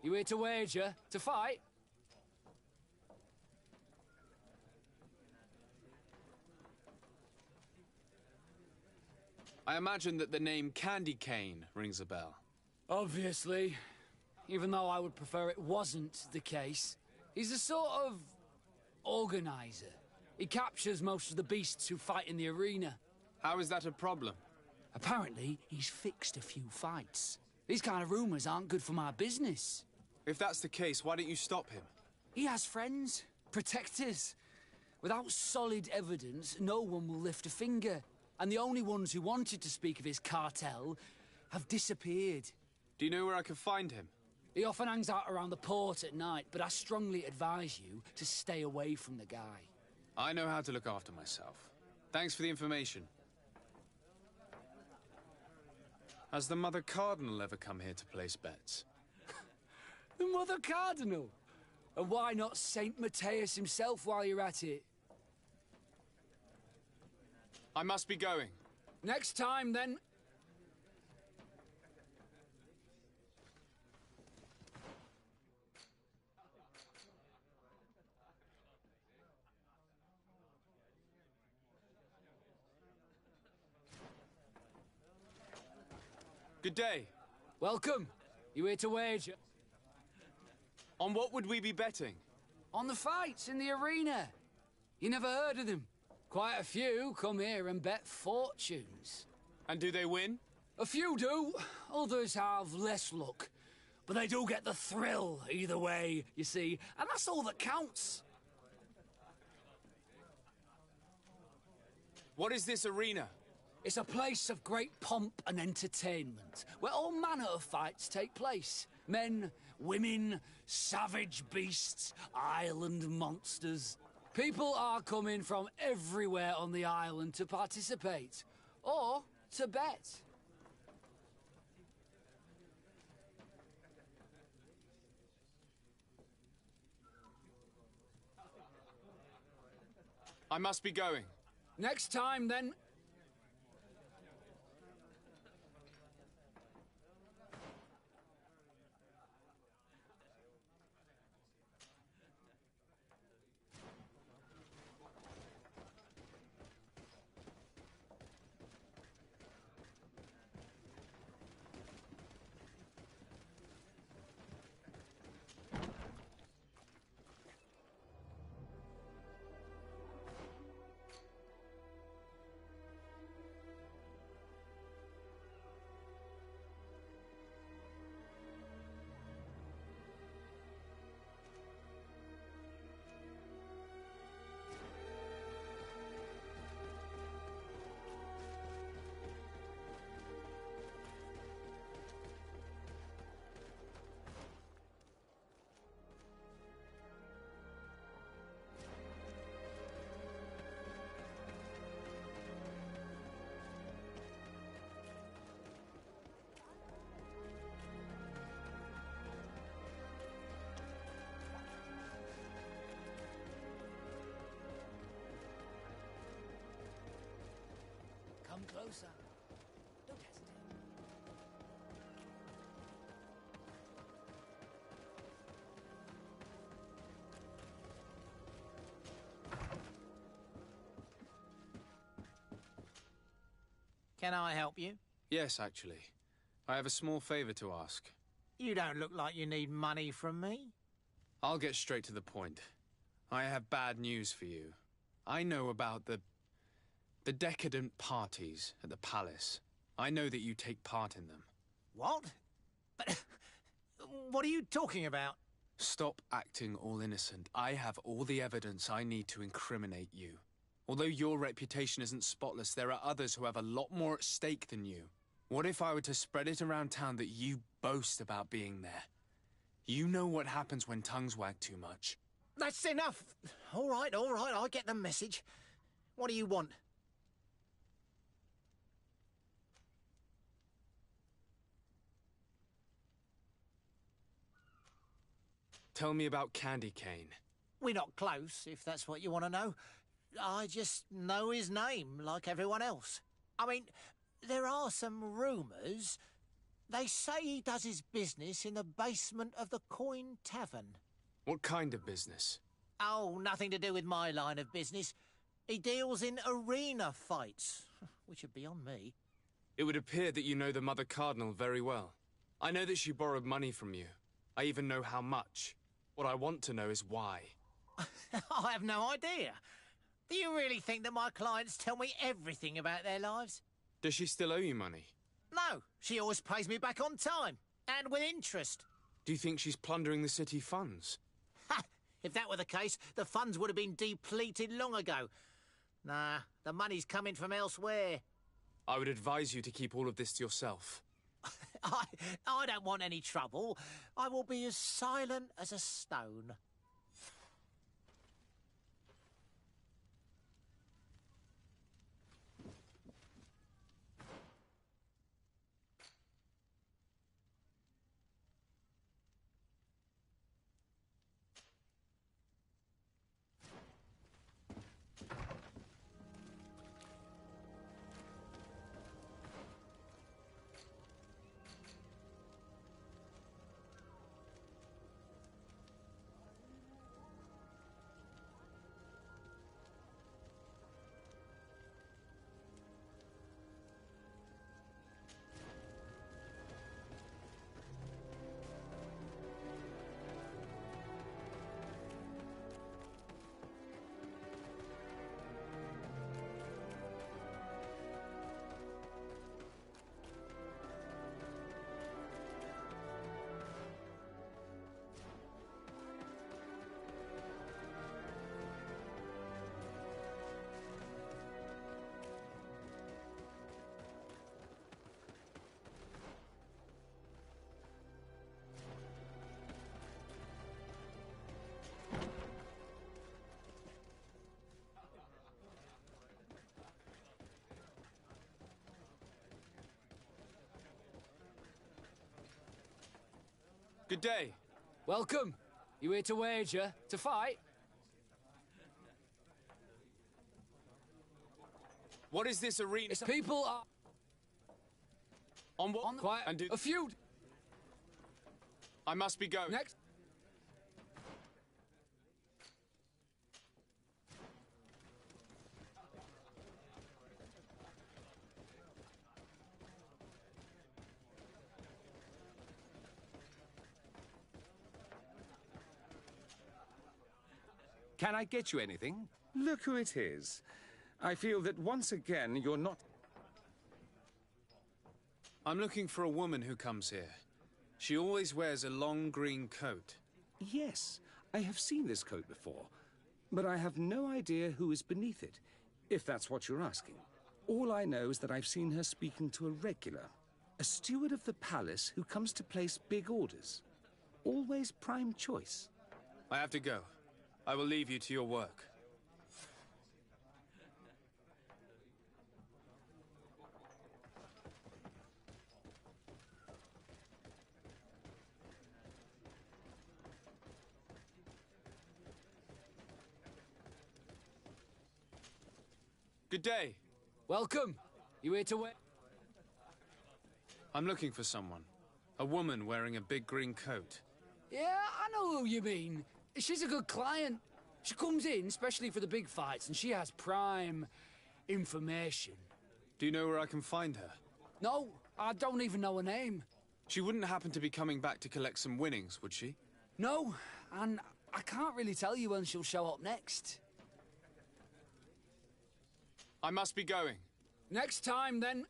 You here to wager? To fight? I imagine that the name Candy Cane rings a bell. Obviously. Even though I would prefer it wasn't the case. He's a sort of... organizer. He captures most of the beasts who fight in the arena. How is that a problem? Apparently, he's fixed a few fights. These kind of rumours aren't good for my business. If that's the case, why don't you stop him? He has friends, protectors. Without solid evidence, no one will lift a finger. And the only ones who wanted to speak of his cartel have disappeared. Do you know where I can find him? He often hangs out around the port at night, but I strongly advise you to stay away from the guy. I know how to look after myself. Thanks for the information. Has the Mother Cardinal ever come here to place bets? The Mother Cardinal? And why not Saint Matthias himself while you're at it? I must be going. Next time, then. Good day. Welcome. You here to wager? On what would we be betting? On the fights in the arena. You never heard of them? Quite a few come here and bet fortunes. And do they win? A few do. Others have less luck. But they do get the thrill either way, you see. And that's all that counts. What is this arena? It's a place of great pomp and entertainment, where all manner of fights take place. Men, women, savage beasts, island monsters. People are coming from everywhere on the island to participate, or to bet. I must be going. Next time, then. Come closer. Don't hesitate. Can I help you? Yes, actually. I have a small favor to ask. You don't look like you need money from me. I'll get straight to the point. I have bad news for you. I know about the decadent parties at the palace. I know that you take part in them. What? But what are you talking about? Stop acting all innocent. I have all the evidence I need to incriminate you. Although your reputation isn't spotless, there are others who have a lot more at stake than you. What if I were to spread it around town that you boast about being there? You know what happens when tongues wag too much. That's enough. All right, I get the message. What do you want? Tell me about Candy Cane. We're not close, if that's what you want to know. I just know his name, like everyone else. I mean, there are some rumours. They say he does his business in the basement of the Coin Tavern. What kind of business? Oh, nothing to do with my line of business. He deals in arena fights, which would be on me. It would appear that you know the Mother Cardinal very well. I know that she borrowed money from you. I even know how much. What I want to know is why. I have no idea. Do you really think that my clients tell me everything about their lives? Does she still owe you money? No, she always pays me back on time, and with interest. Do you think she's plundering the city funds? Ha! If that were the case, the funds would have been depleted long ago. Nah, the money's coming from elsewhere. I would advise you to keep all of this to yourself. I don't want any trouble. I will be as silent as a stone. Good day. Welcome. You here to wager? To fight? What is this arena? People are... On what? On Quiet and do... A feud. I must be going. Next. Can I get you anything? Look who it is. I feel that once again you're not... I'm looking for a woman who comes here. She always wears a long green coat. Yes, I have seen this coat before, but I have no idea who is beneath it, if that's what you're asking. All I know is that I've seen her speaking to a regular, a steward of the palace who comes to place big orders. Always prime choice. I have to go. I will leave you to your work. Good day. Welcome. You here to wait? I'm looking for someone. A woman wearing a big green coat. Yeah, I know who you mean. She's a good client. She comes in especially for the big fights, and she has prime information. Do you know where I can find her? No, I don't even know her name. She wouldn't happen to be coming back to collect some winnings, would she? No, and I can't really tell you when she'll show up next. I must be going. Next time, then.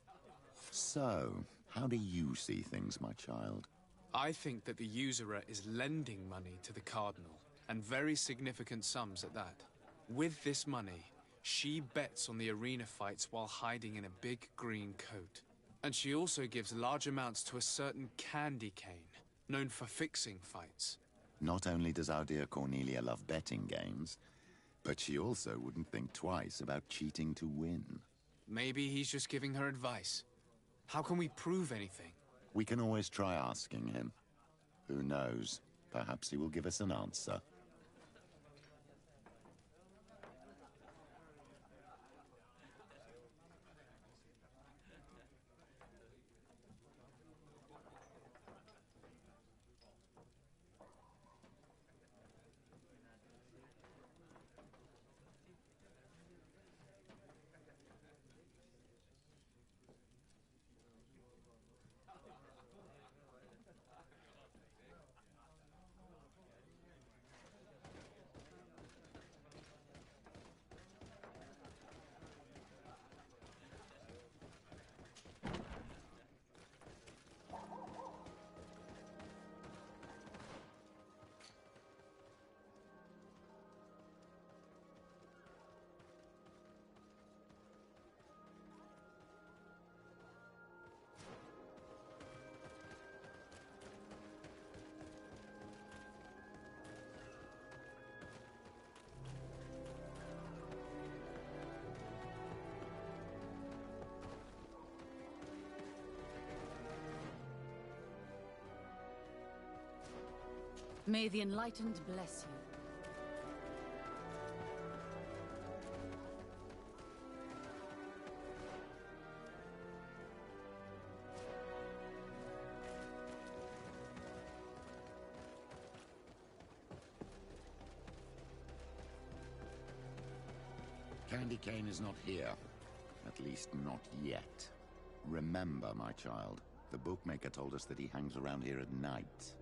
So, how do you see things, my child? I think that the usurer is lending money to the Cardinal, and very significant sums at that. With this money, she bets on the arena fights while hiding in a big green coat. And she also gives large amounts to a certain candy cane, known for fixing fights. Not only does our dear Cornelia love betting games, but she also wouldn't think twice about cheating to win. Maybe he's just giving her advice. How can we prove anything? We can always try asking him. Who knows? Perhaps he will give us an answer. May the Enlightened bless you. Candy Cane is not here. At least not yet. Remember, my child, the bookmaker told us that he hangs around here at night.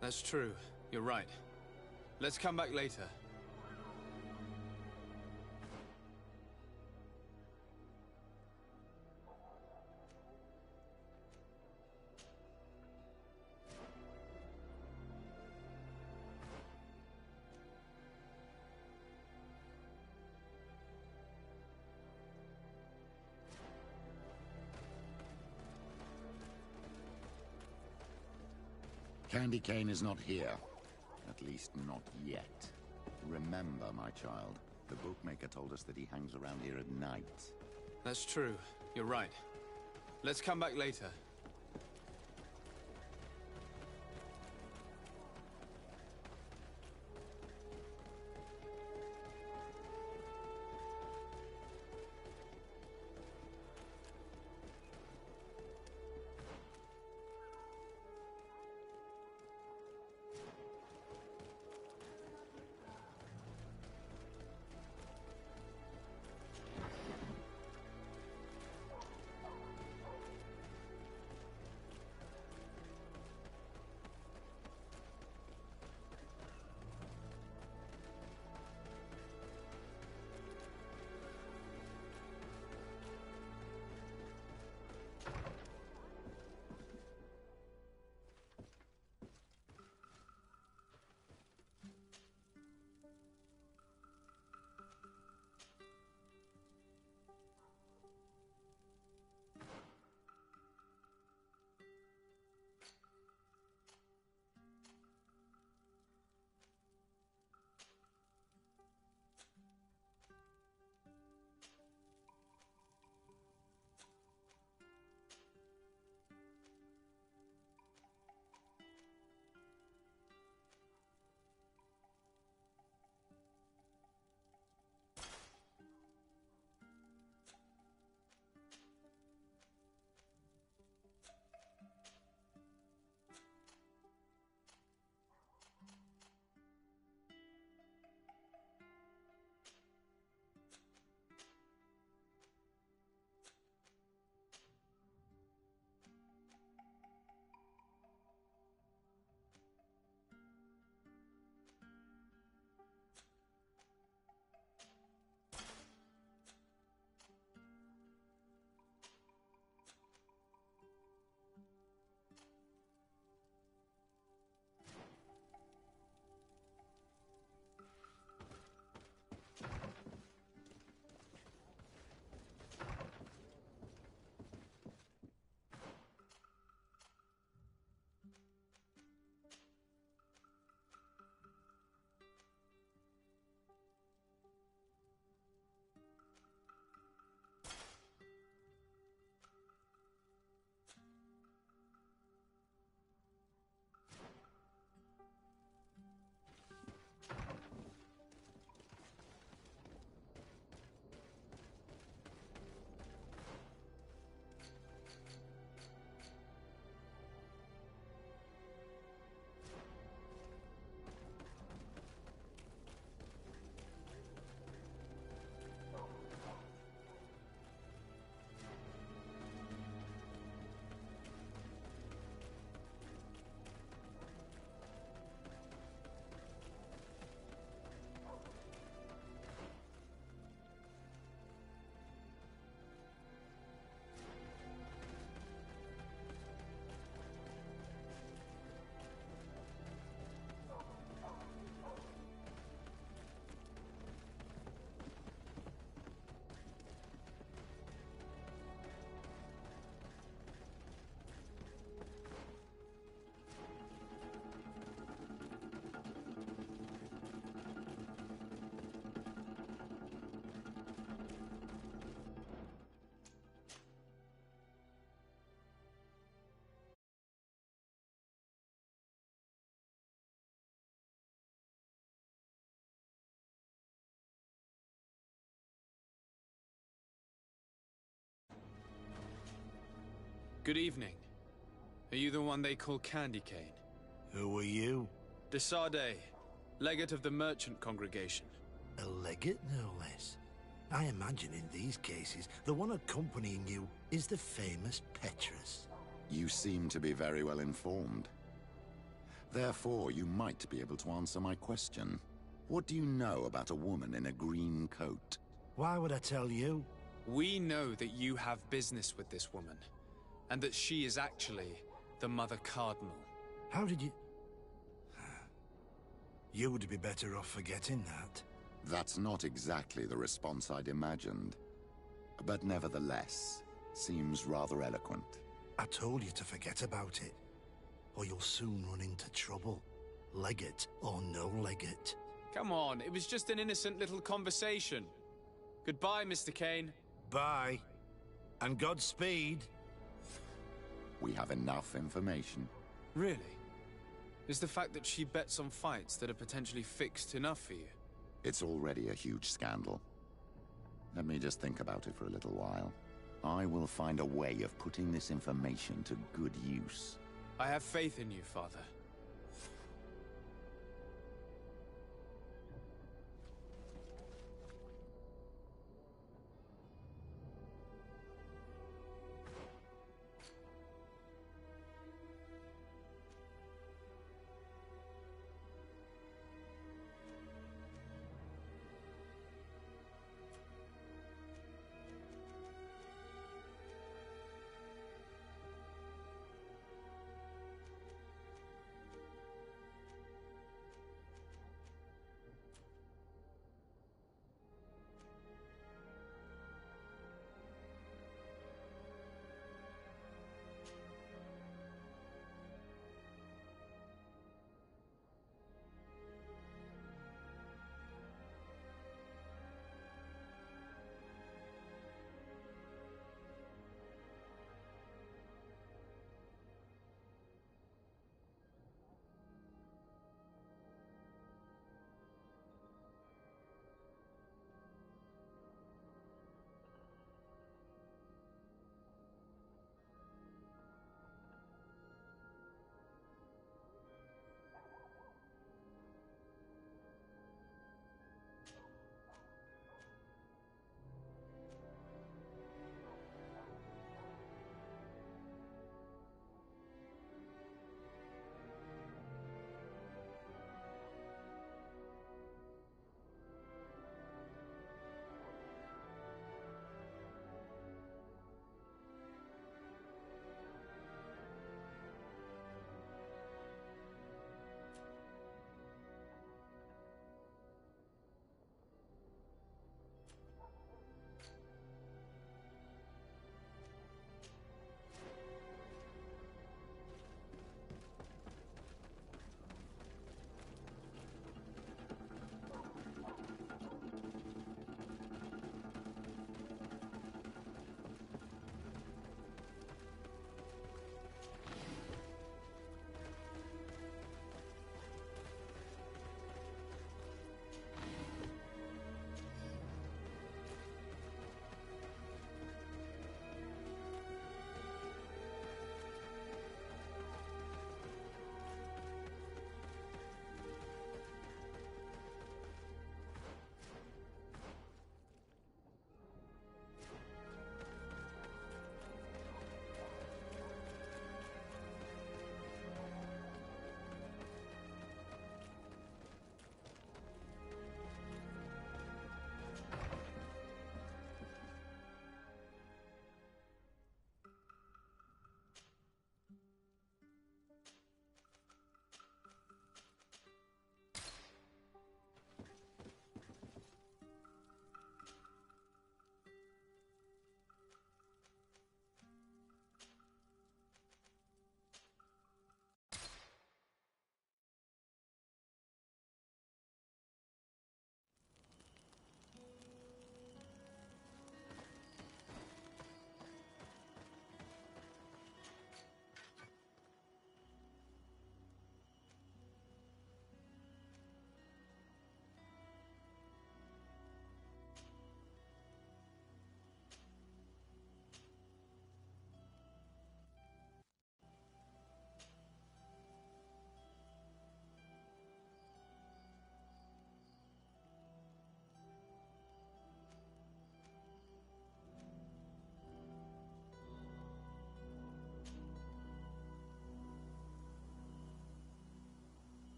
That's true. You're right. Let's come back later. Candy Cane is not here. At least not yet. Remember, my child, the bookmaker told us that he hangs around here at night. That's true. You're right. Let's come back later. Good evening. Are you the one they call Candy Cane? Who are you? Desade, legate of the merchant congregation. A legate, no less. I imagine in these cases, the one accompanying you is the famous Petrus. You seem to be very well informed. Therefore, you might be able to answer my question. What do you know about a woman in a green coat? Why would I tell you? We know that you have business with this woman, and that she is actually the Mother Cardinal. How did you... You would be better off forgetting that. That's not exactly the response I'd imagined. But nevertheless, seems rather eloquent. I told you to forget about it, or you'll soon run into trouble. Legate or no legate. Come on, it was just an innocent little conversation. Goodbye, Mr. Kane. Bye. And Godspeed. We have enough information. Really? Is the fact that she bets on fights that are potentially fixed enough for you? It's already a huge scandal. Let me just think about it for a little while. I will find a way of putting this information to good use. I have faith in you, Father.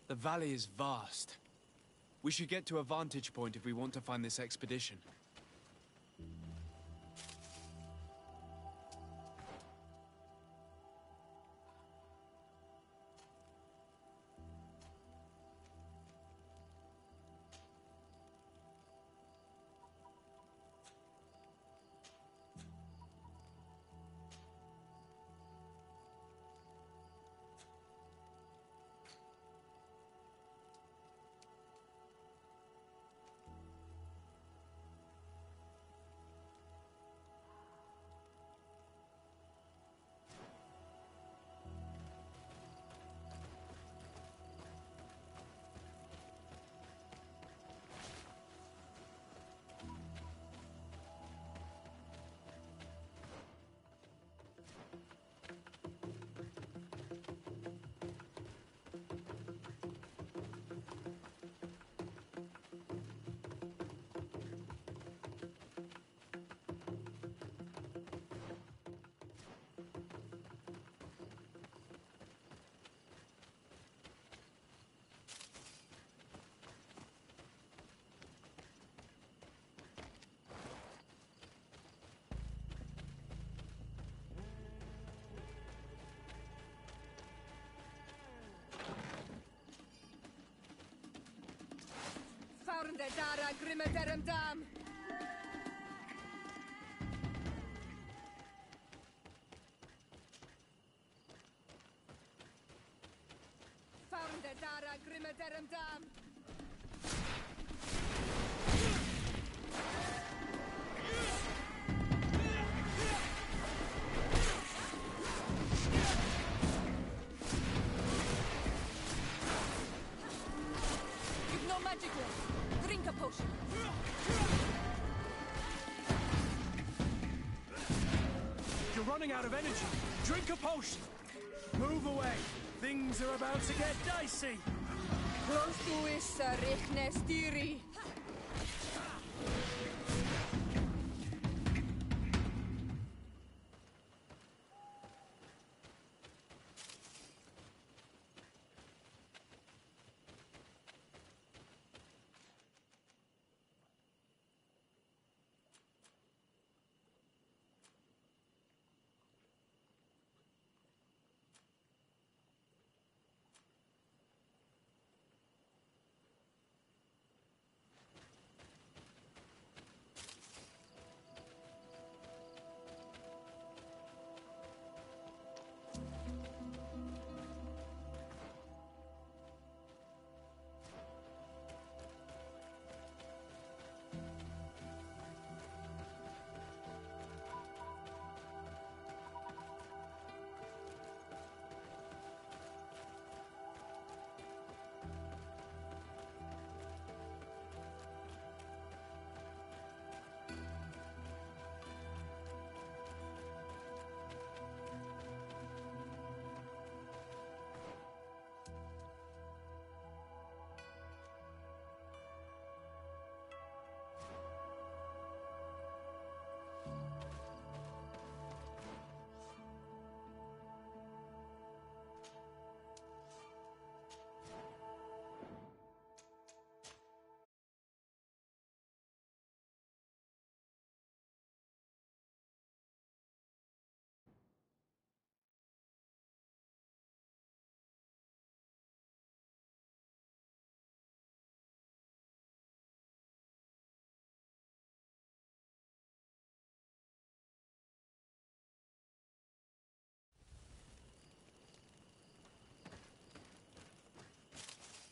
The valley is vast. We should get to a vantage point if we want to find this expedition. Found the Dara Grimmaderum Dam. Found the Dara Grimmaderum Dam. You've no magic left. Drink a potion. You're running out of energy. Drink a potion. Move away. Things are about to get dicey. Close to Issa Richnestiri.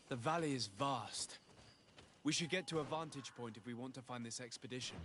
The valley is vast. We should get to a vantage point if we want to find this expedition.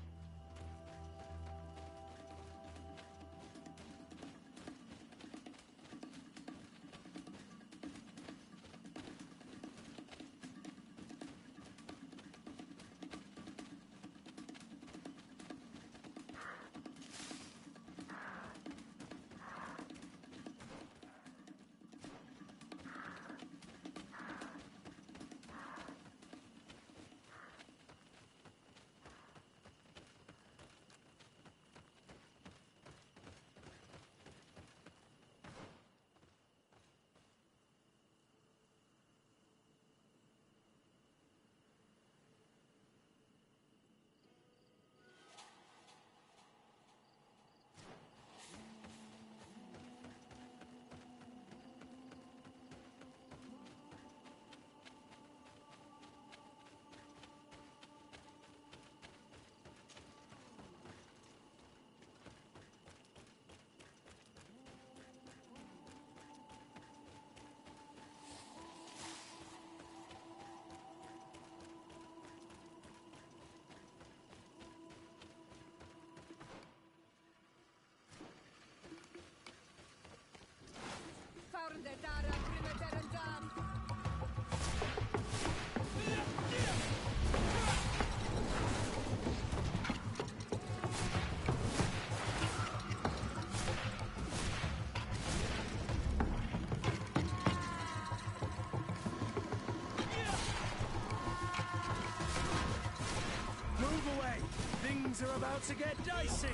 Move away! Things are about to get dicey!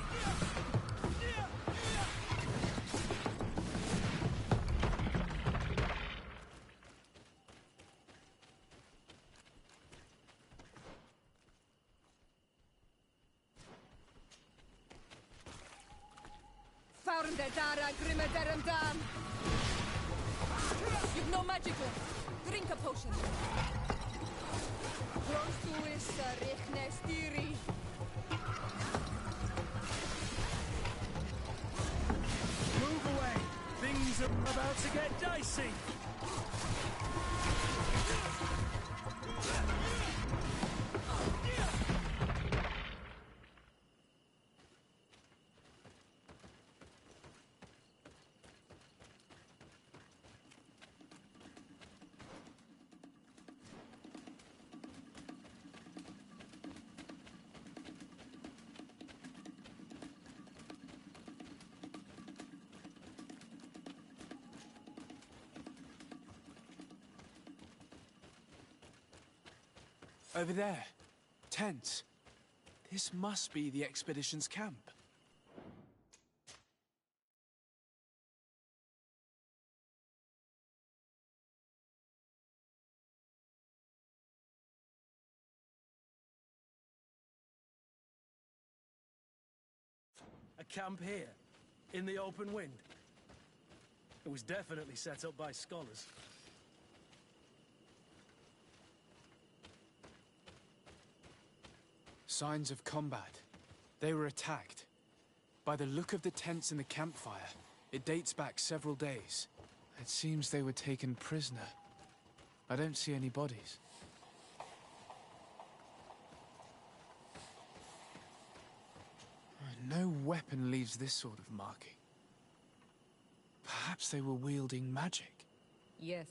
Founde dara grimmederum dam. You've no magic left. Drink a potion. Clonsuis richne stiri. Move away! Things are about to get dicey! Over there. Tents. This must be the expedition's camp. A camp here, in the open wind. It was definitely set up by scholars. Signs of combat. They were attacked. By the look of the tents and the campfire, it dates back several days. It seems they were taken prisoner. I don't see any bodies. No weapon leaves this sort of marking. Perhaps they were wielding magic. Yes.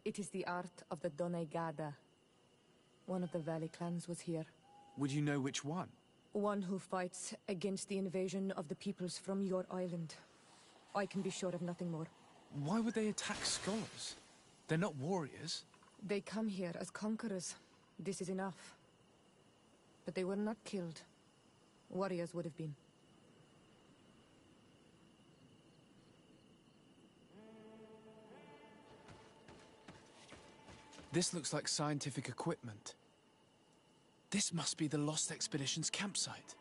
It is the art of the Donegada. One of the Valley clans was here. Would you know which one? One who fights against the invasion of the peoples from your island. I can be sure of nothing more. Why would they attack scholars? They're not warriors. They come here as conquerors. This is enough. But they were not killed. Warriors would have been. This looks like scientific equipment. This must be the Lost Expedition's campsite.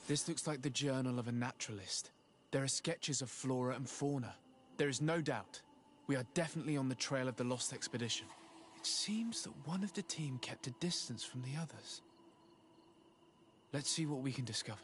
This looks like the journal of a naturalist. There are sketches of flora and fauna. There is no doubt. We are definitely on the trail of the Lost Expedition. It seems that one of the team kept a distance from the others. Let's see what we can discover.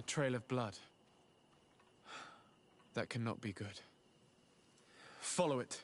A trail of blood. That cannot be good. Follow it.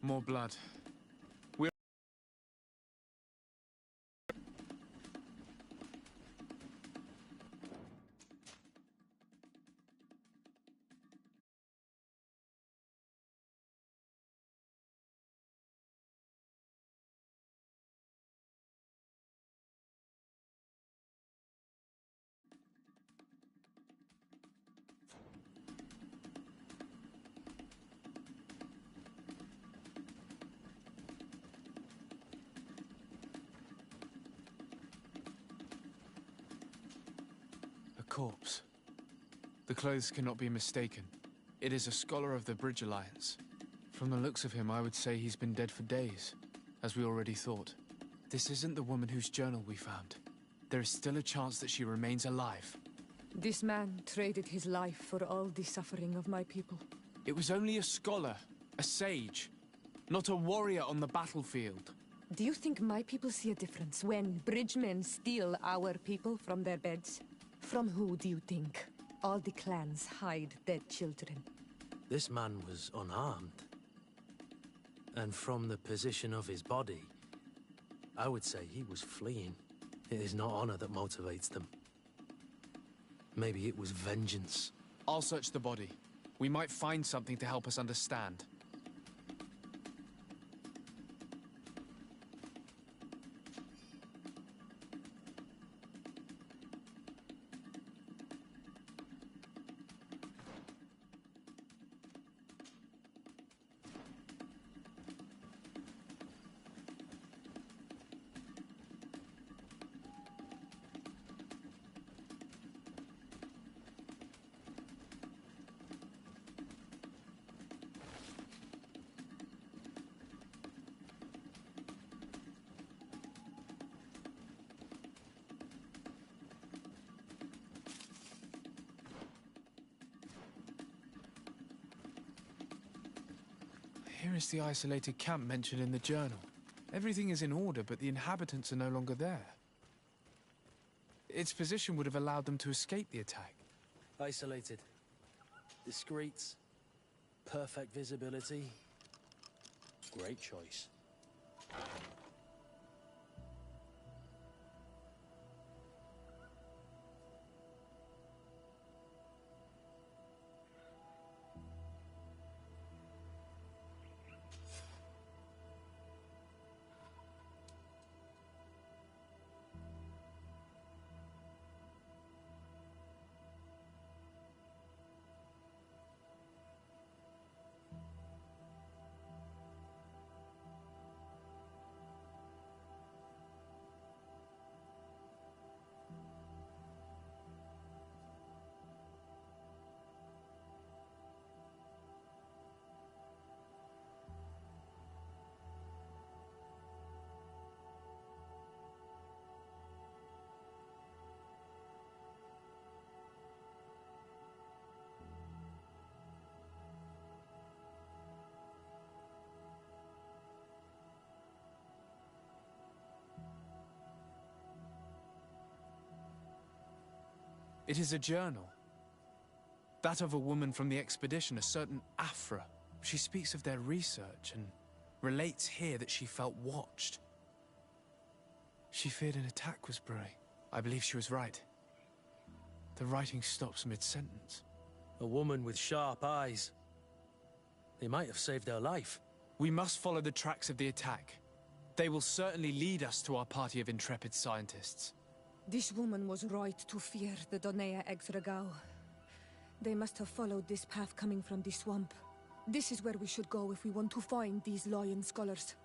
More blood. A corpse. The clothes cannot be mistaken. It is a scholar of the Bridge Alliance. From the looks of him, I would say he's been dead for days, as we already thought. This isn't the woman whose journal we found. There is still a chance that she remains alive. This man traded his life for all the suffering of my people. It was only a scholar, a sage, not a warrior on the battlefield. Do you think my people see a difference when bridgemen steal our people from their beds? From who do you think all the clans hide dead children? This man was unarmed. And from the position of his body, I would say he was fleeing. It is not honor that motivates them. Maybe it was vengeance. I'll search the body. We might find something to help us understand. Here is the isolated camp mentioned in the journal. Everything is in order, but the inhabitants are no longer there. Its position would have allowed them to escape the attack. Isolated. Discreet. Perfect visibility. Great choice. It is a journal. That of a woman from the expedition, a certain Afra. She speaks of their research and relates here that she felt watched. She feared an attack was brewing. I believe she was right. The writing stops mid-sentence. A woman with sharp eyes. They might have saved her life. We must follow the tracks of the attack. They will certainly lead us to our party of intrepid scientists. This woman was right to fear the Donea Exregao. They must have followed this path coming from the swamp. This is where we should go if we want to find these lion scholars.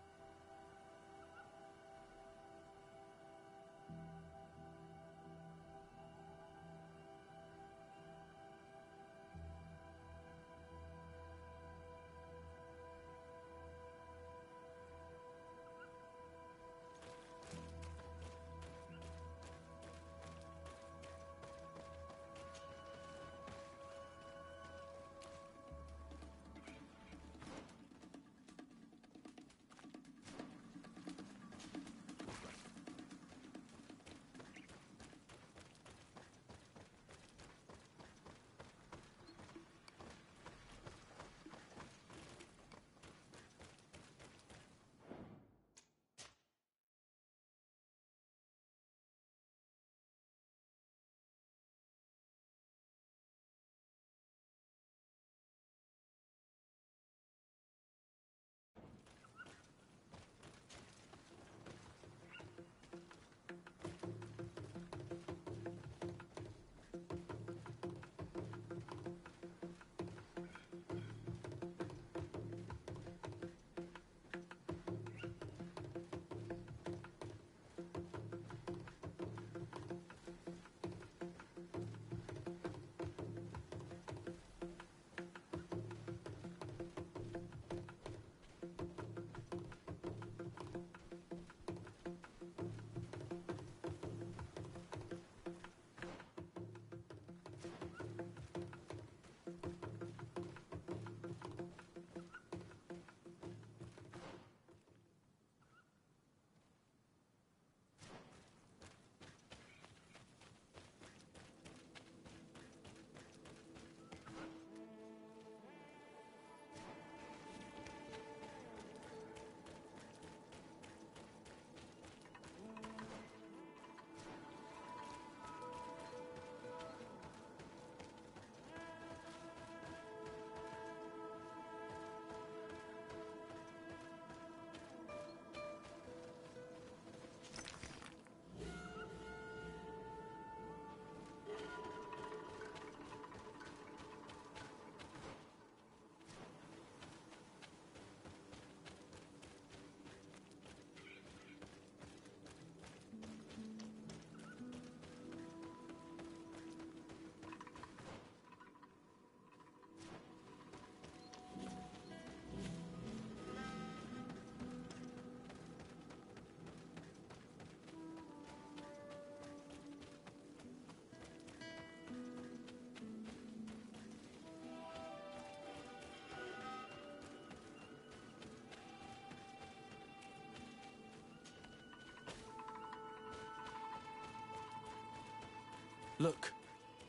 Look,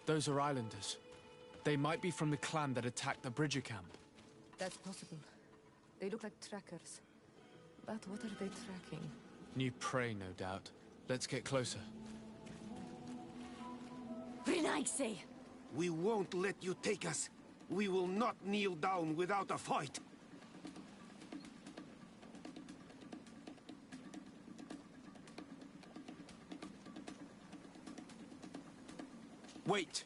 those are islanders. They might be from the clan that attacked the Bridger camp. That's possible. They look like trackers. But what are they tracking? New prey, no doubt. Let's get closer. Renaigse! We won't let you take us. We will not kneel down without a fight. Wait!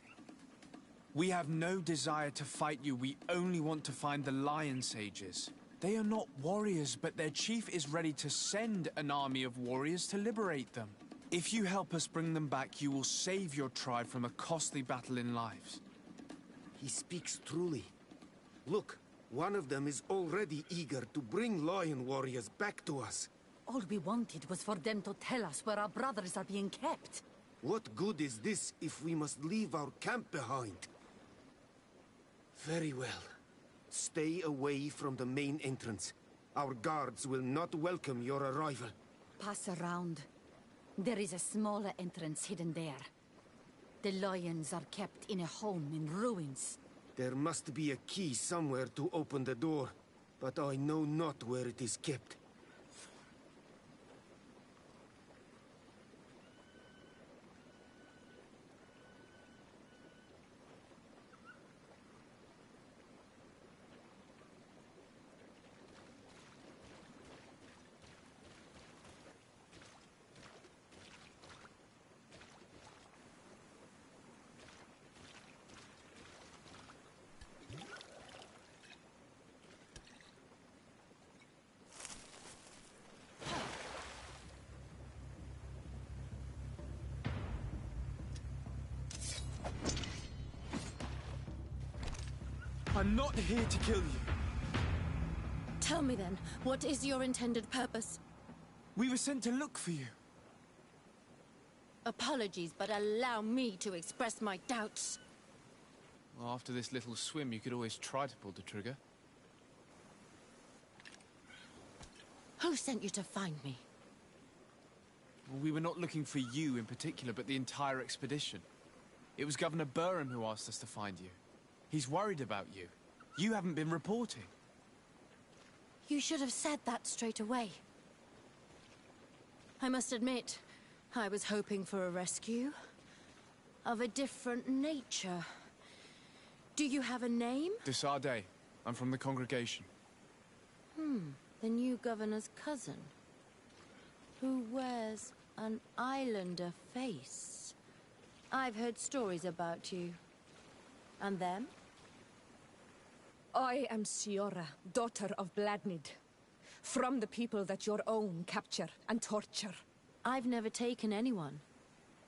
We have no desire to fight you. We only want to find the Lion Sages. They are not warriors, but their chief is ready to send an army of warriors to liberate them. If you help us bring them back, you will save your tribe from a costly battle in lives. He speaks truly. Look, one of them is already eager to bring lion warriors back to us. All we wanted was for them to tell us where our brothers are being kept. What good is this if we must leave our camp behind? Very well. Stay away from the main entrance. Our guards will not welcome your arrival. Pass around. There is a smaller entrance hidden there. The lions are kept in a home in ruins. There must be a key somewhere to open the door, but I know not where it is kept. I'm not here to kill you. Tell me then, what is your intended purpose? We were sent to look for you. Apologies, but allow me to express my doubts. Well, after this little swim, you could always try to pull the trigger. Who sent you to find me? Well, we were not looking for you in particular, but the entire expedition. It was Governor Burham who asked us to find you. He's worried about you. You haven't been reporting. You should have said that straight away. I must admit, I was hoping for a rescue. Of a different nature. Do you have a name? Desarde. I'm from the congregation. The new governor's cousin. Who wears an islander face. I've heard stories about you. And them? I am Siora, daughter of Bladnid. From the people that your own capture and torture. I've never taken anyone.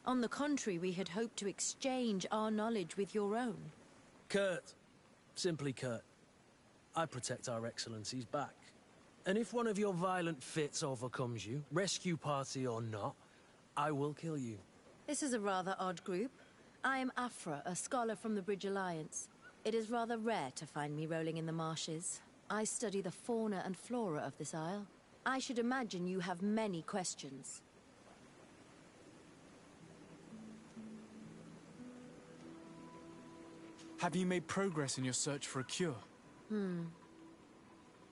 On the contrary, we had hoped to exchange our knowledge with your own. Kurt. Simply Kurt. I protect our excellencies back. And if one of your violent fits overcomes you, rescue party or not, I will kill you. This is a rather odd group. I am Afra, a scholar from the Bridge Alliance. It is rather rare to find me rolling in the marshes. I study the fauna and flora of this isle. I should imagine you have many questions. Have you made progress in your search for a cure?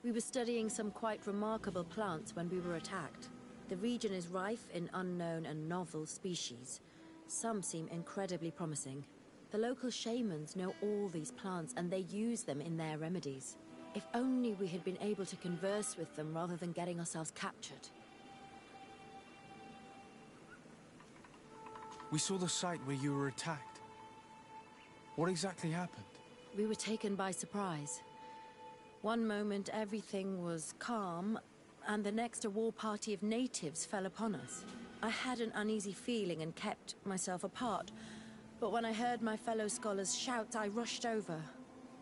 We were studying some quite remarkable plants when we were attacked. The region is rife in unknown and novel species. Some seem incredibly promising. The local shamans know all these plants and they use them in their remedies. If only we had been able to converse with them rather than getting ourselves captured. We saw the site where you were attacked. What exactly happened? We were taken by surprise. One moment everything was calm, and the next a war party of natives fell upon us. I had an uneasy feeling and kept myself apart, but when I heard my fellow scholars shout, I rushed over.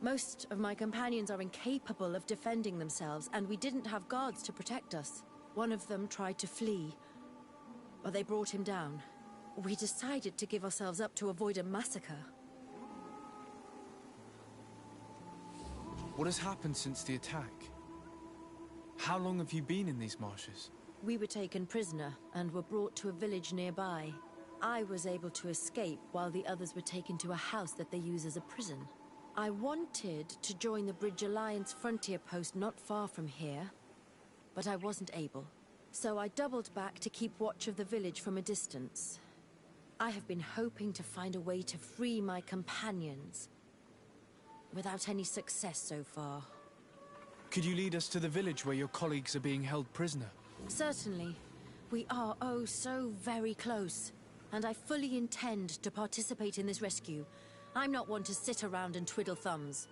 Most of my companions are incapable of defending themselves, and we didn't have guards to protect us. One of them tried to flee, but they brought him down. We decided to give ourselves up to avoid a massacre. What has happened since the attack? How long have you been in these marshes? We were taken prisoner and were brought to a village nearby. I was able to escape while the others were taken to a house that they use as a prison. I wanted to join the Bridge Alliance frontier post not far from here, but I wasn't able. So I doubled back to keep watch of the village from a distance. I have been hoping to find a way to free my companions, without any success so far. Could you lead us to the village where your colleagues are being held prisoner? Certainly. We are oh so very close, and I fully intend to participate in this rescue. I'm not one to sit around and twiddle thumbs.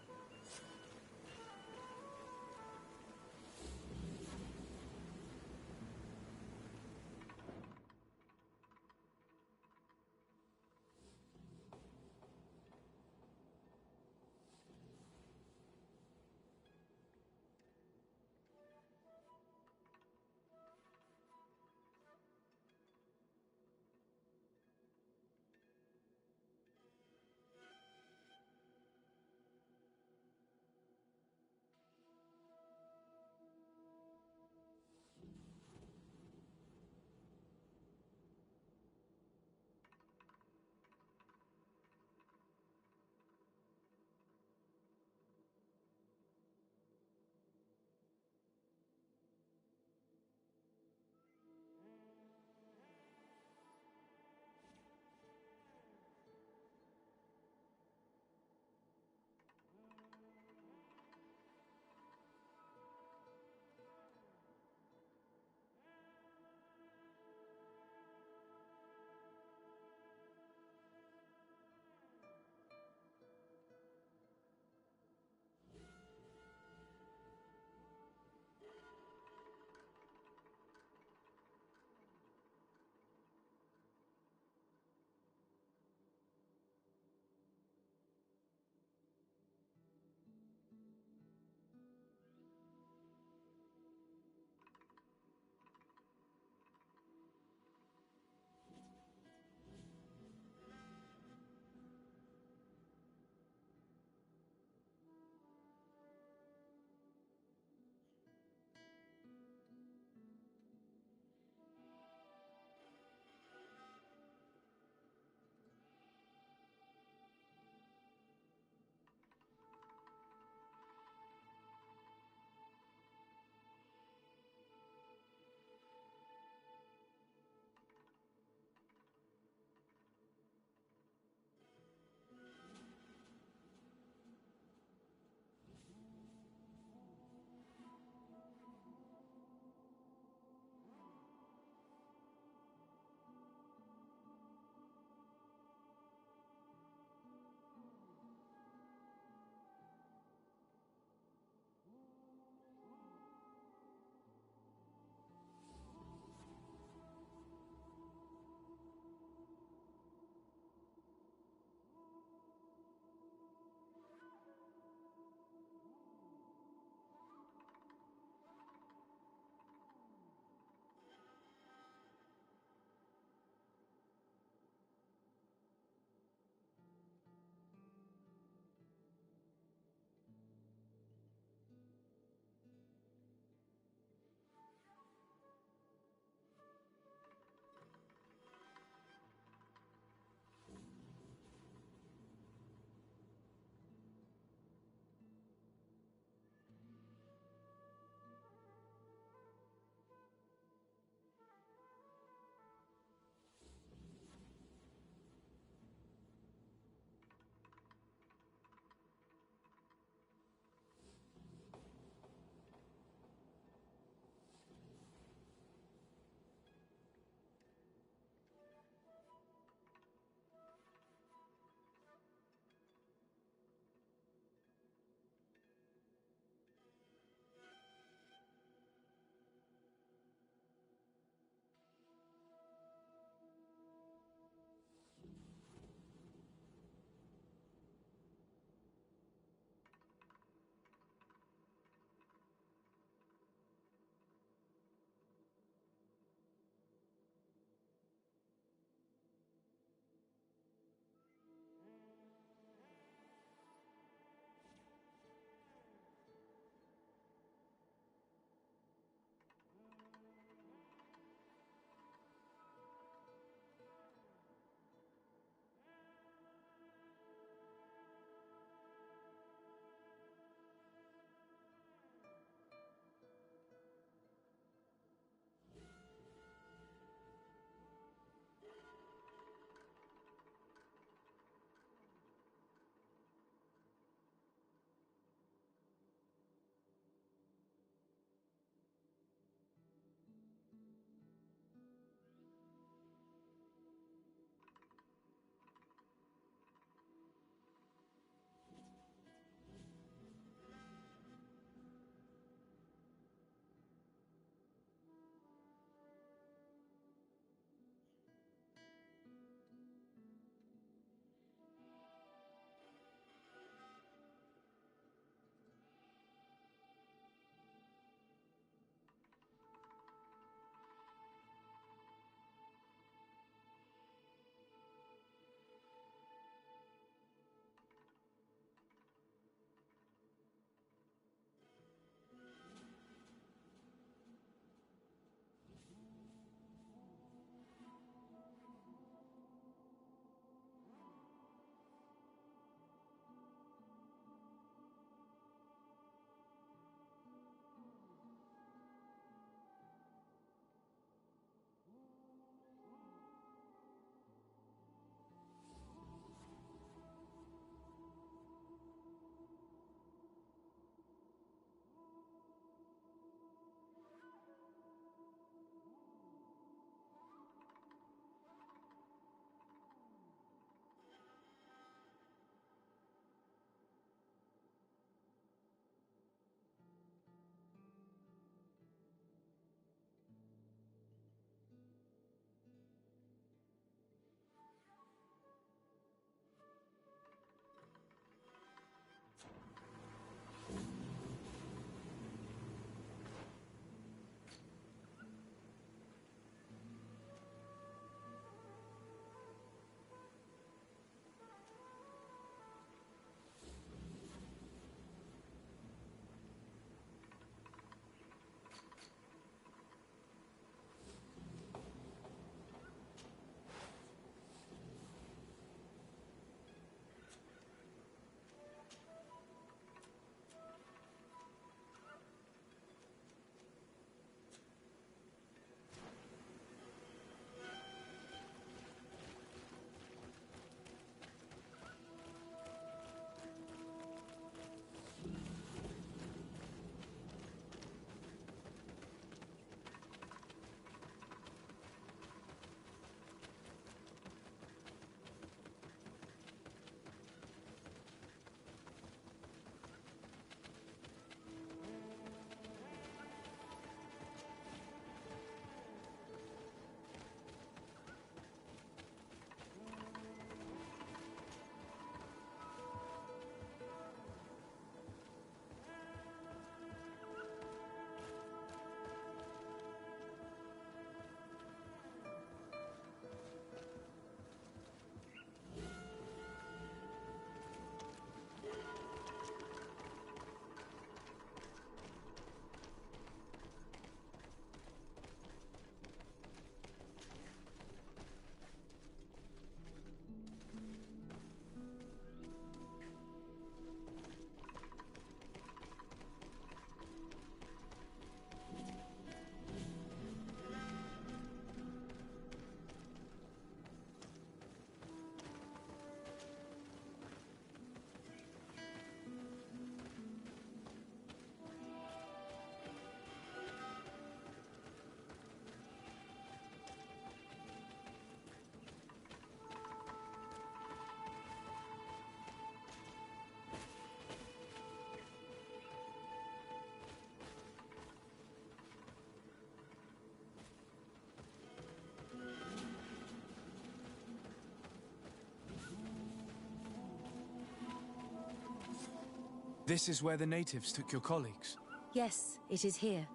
This is where the natives took your colleagues? Yes, it is here.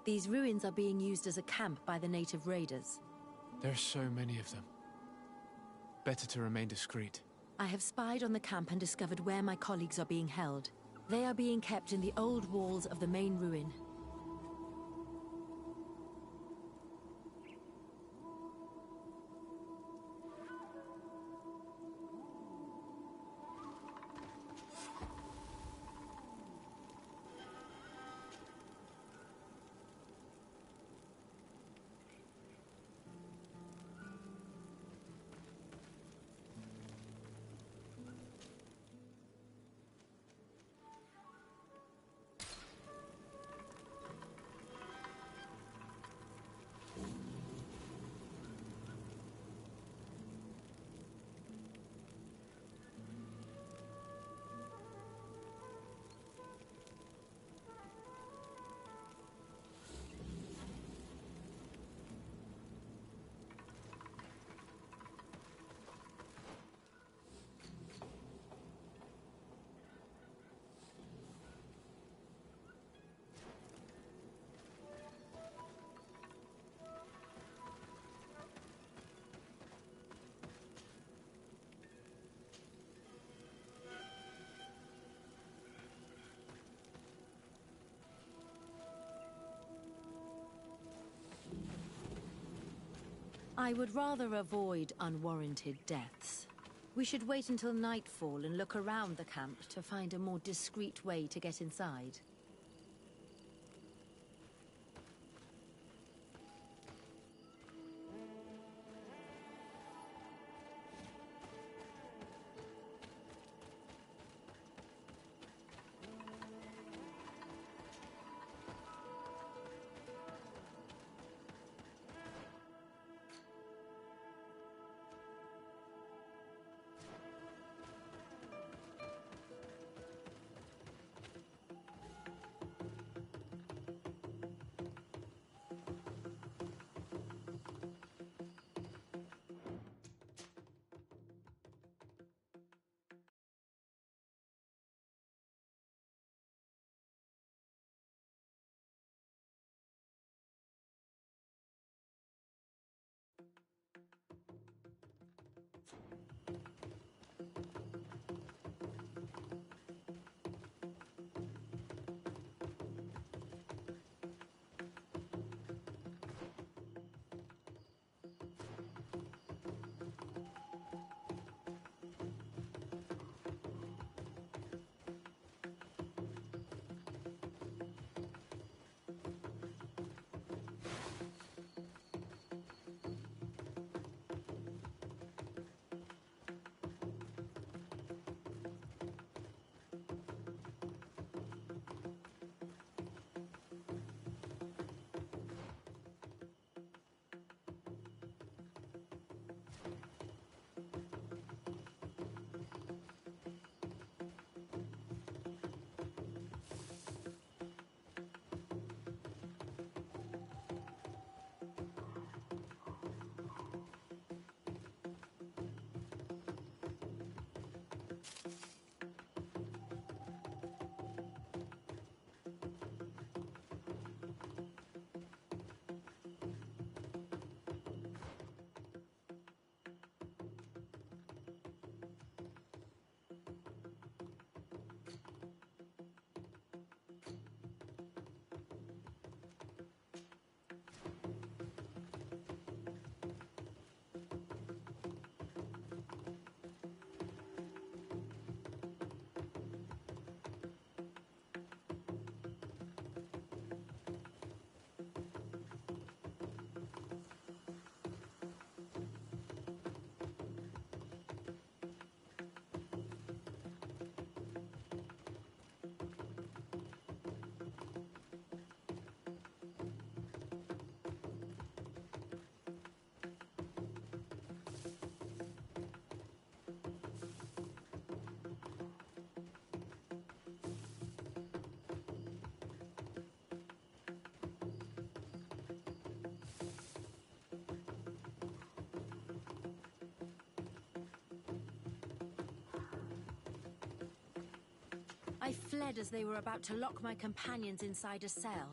These ruins are being used as a camp by the native raiders. There are so many of them. Better to remain discreet. I have spied on the camp and discovered where my colleagues are being held. They are being kept in the old walls of the main ruin. I would rather avoid unwarranted deaths. We should wait until nightfall and look around the camp to find a more discreet way to get inside. I fled as they were about to lock my companions inside a cell.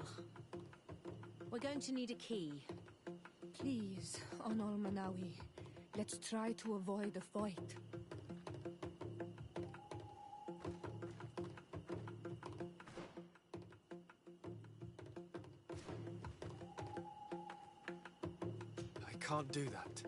We're going to need a key. Please, Onol Manawi, let's try to avoid a fight. I can't do that.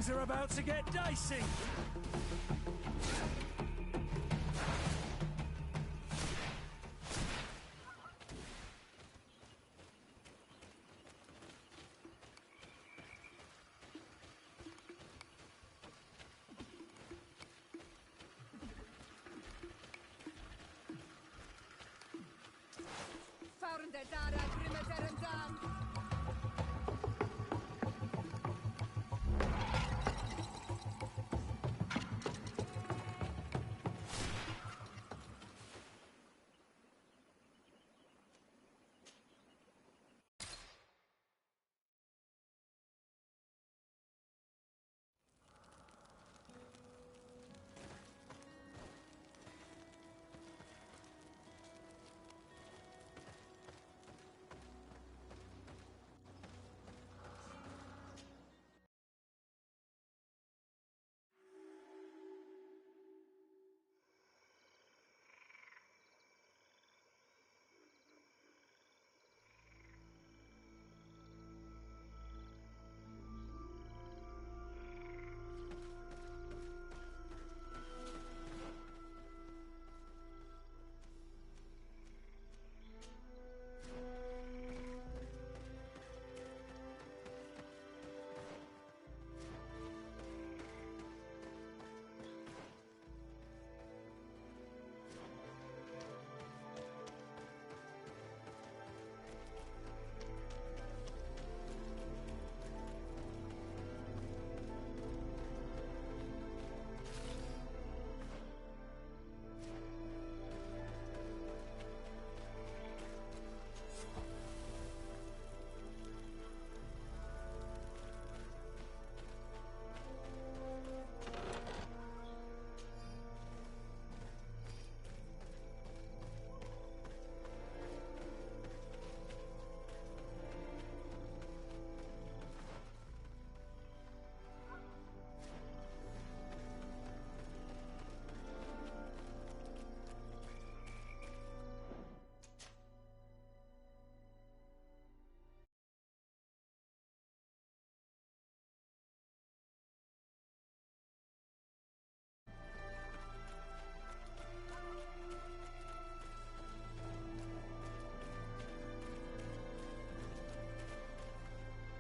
Things are about to get dicey.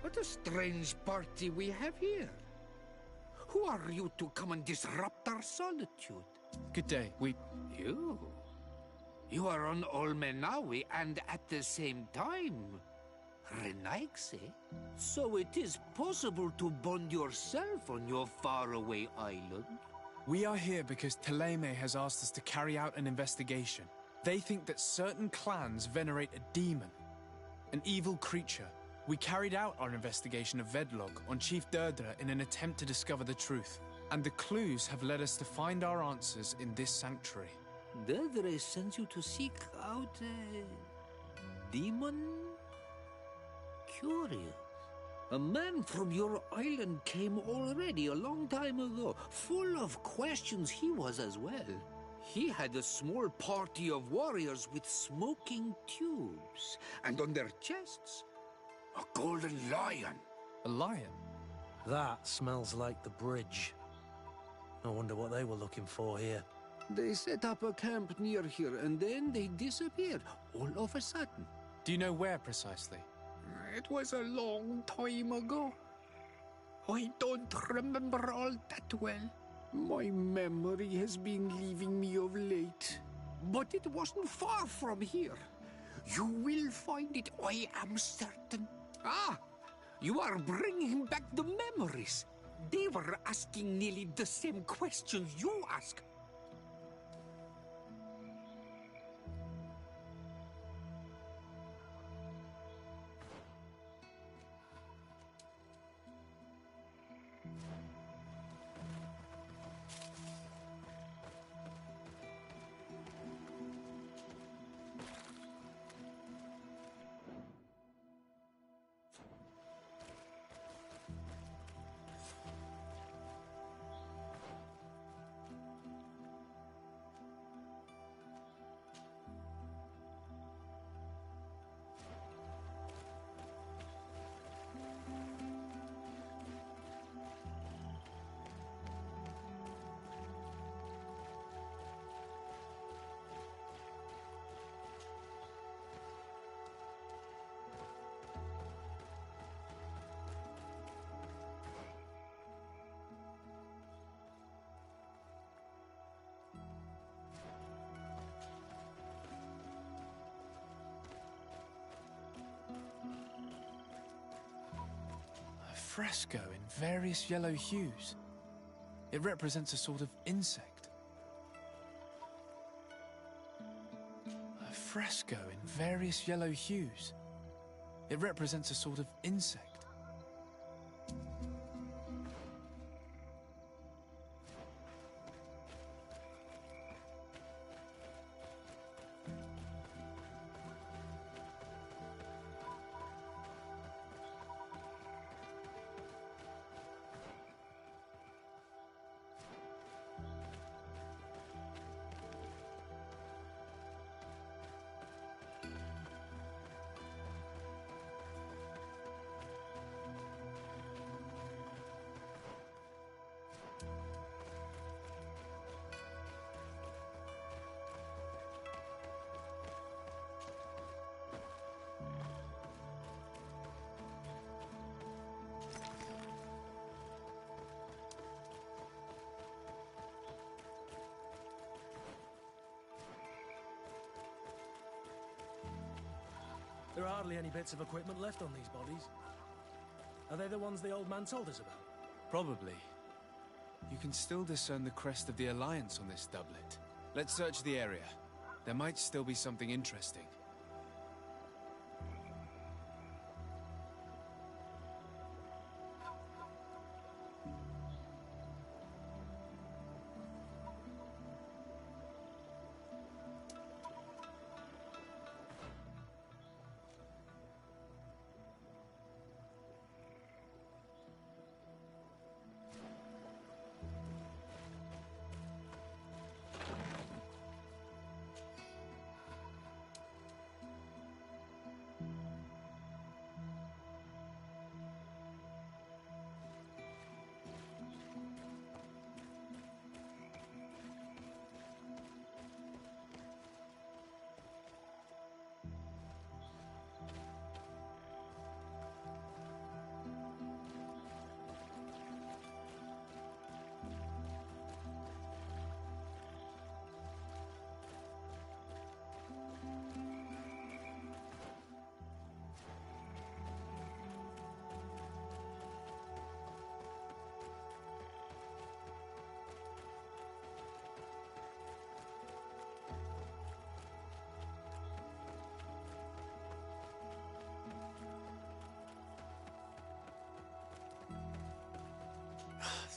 What a strange party we have here. Who are you to come and disrupt our solitude? Good day. You? You are on Olmenawi and at the same time, Renaigse. So it is possible to bond yourself on your faraway island? We are here because Teleme has asked us to carry out an investigation. They think that certain clans venerate a demon, an evil creature. We carried out our investigation of Vedlog on Chief Deirdre in an attempt to discover the truth. And the clues have led us to find our answers in this sanctuary. Deirdre sends you to seek out a demon? Curious. A man from your island came already a long time ago. Full of questions he was as well. He had a small party of warriors with smoking tubes. And on their chests, a golden lion. A lion? That smells like the bridge. I wonder what they were looking for here. They set up a camp near here, and then they disappeared, all of a sudden. Do you know where precisely? It was a long time ago. I don't remember all that well. My memory has been leaving me of late. But it wasn't far from here. You will find it, I am certain. Ah, you are bringing back the memories. They were asking nearly the same questions you ask. fresco in various yellow hues. It represents a sort of insect. A fresco in various yellow hues. It represents a sort of insect. There are hardly any bits of equipment left on these bodies. Are they the ones the old man told us about? Probably. You can still discern the crest of the Alliance on this doublet. Let's search the area. There might still be something interesting.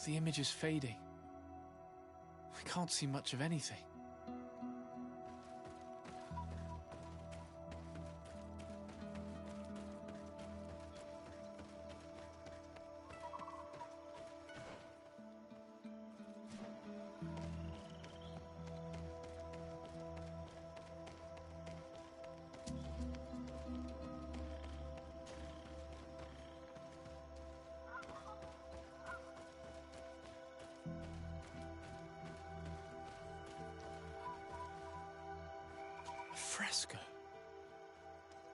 The image is fading. I can't see much of anything. Fresco.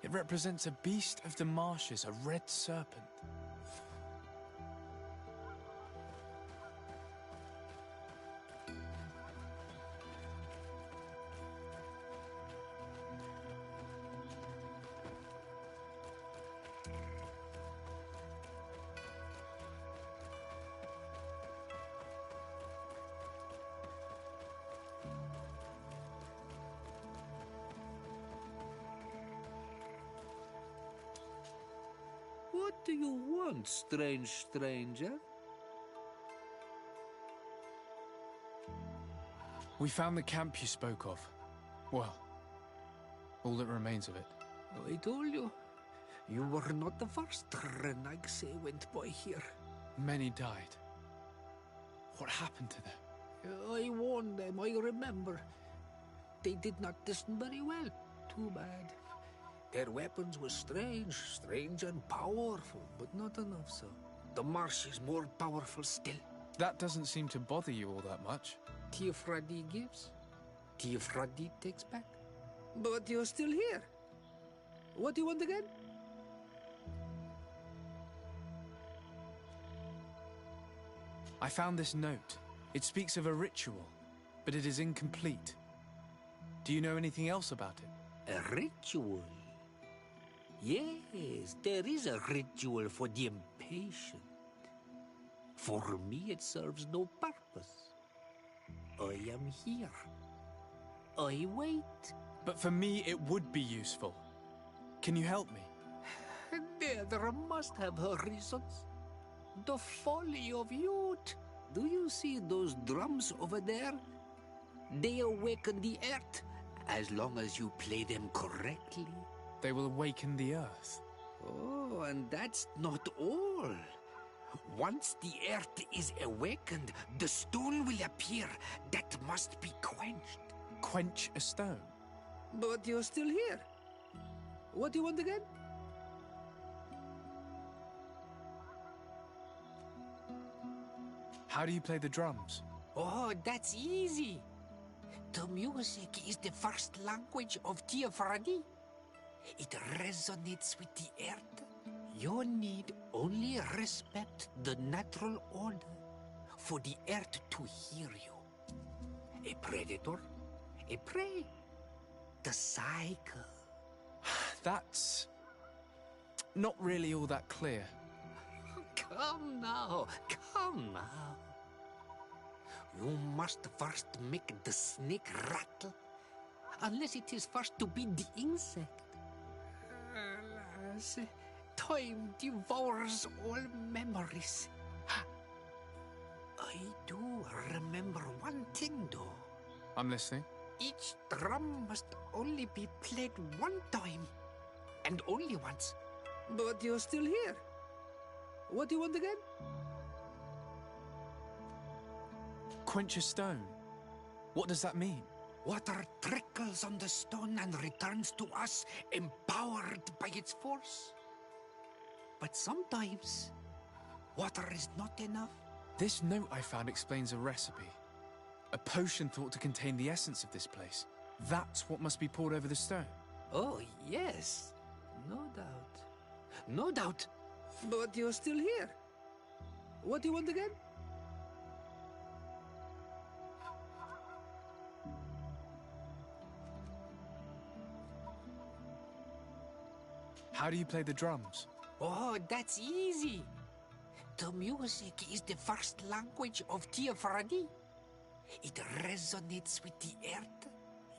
It represents a beast of the marshes, a red serpent. What do you want, strange stranger? We found the camp you spoke of. Well, all that remains of it. I told you. You were not the first Renagse went by here. Many died. What happened to them? I warned them, I remember. They did not listen very well. Too bad. Their weapons were strange and powerful, but not enough so. The marsh is more powerful still. That doesn't seem to bother you all that much. Tiafradi gives, Tiafradi takes back. But you're still here. What do you want again? I found this note. It speaks of a ritual, but it is incomplete. Do you know anything else about it? A ritual? Yes, there is a ritual for the impatient. For me, it serves no purpose. I am here. I wait. But for me, it would be useful. Can you help me? There must have her reasons. The folly of youth. Do you see those drums over there? They awaken the earth, as long as you play them correctly. They will awaken the earth. Oh, and that's not all. Once the earth is awakened, the stone will appear that must be quenched. Quench a stone? But you're still here. What do you want again? How do you play the drums? Oh, that's easy. The music is the first language of Tiafaradi. It resonates with the earth. You need only respect the natural order for the earth to hear you. A predator, a prey, the cycle. That's not really all that clear. Come now, come now. You must first make the snake rattle, unless it is first to be the insect. Alas, time devours all memories. I do remember one thing, though. I'm listening. Each drum must only be played one time, and only once. But you're still here. What do you want again? Quench a stone? What does that mean? Water trickles on the stone and returns to us, empowered by its force. But sometimes, water is not enough. This note I found explains a recipe. A potion thought to contain the essence of this place. That's what must be poured over the stone. Oh, yes. No doubt. No doubt. But you're still here. What do you want again? How do you play the drums? Oh, that's easy. The music is the first language of Tiafaradi. It resonates with the earth.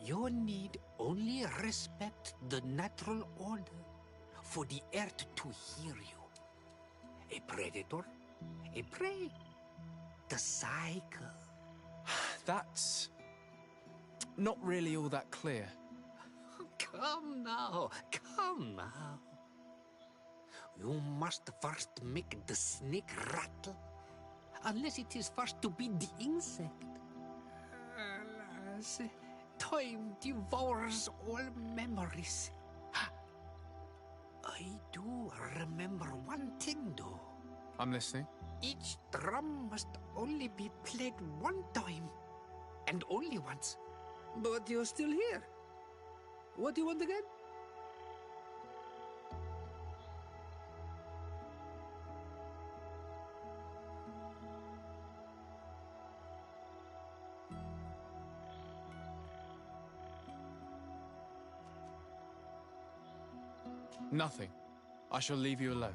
You need only respect the natural order for the earth to hear you. A predator, a prey, the cycle. That's not really all that clear. Come now, come now. You must first make the snake rattle, unless it is first to be the insect. Alas, time devours all memories. I do remember one thing, though. I'm listening. Each drum must only be played one time, and only once. But you're still here. What do you want again? Nothing. I shall leave you alone.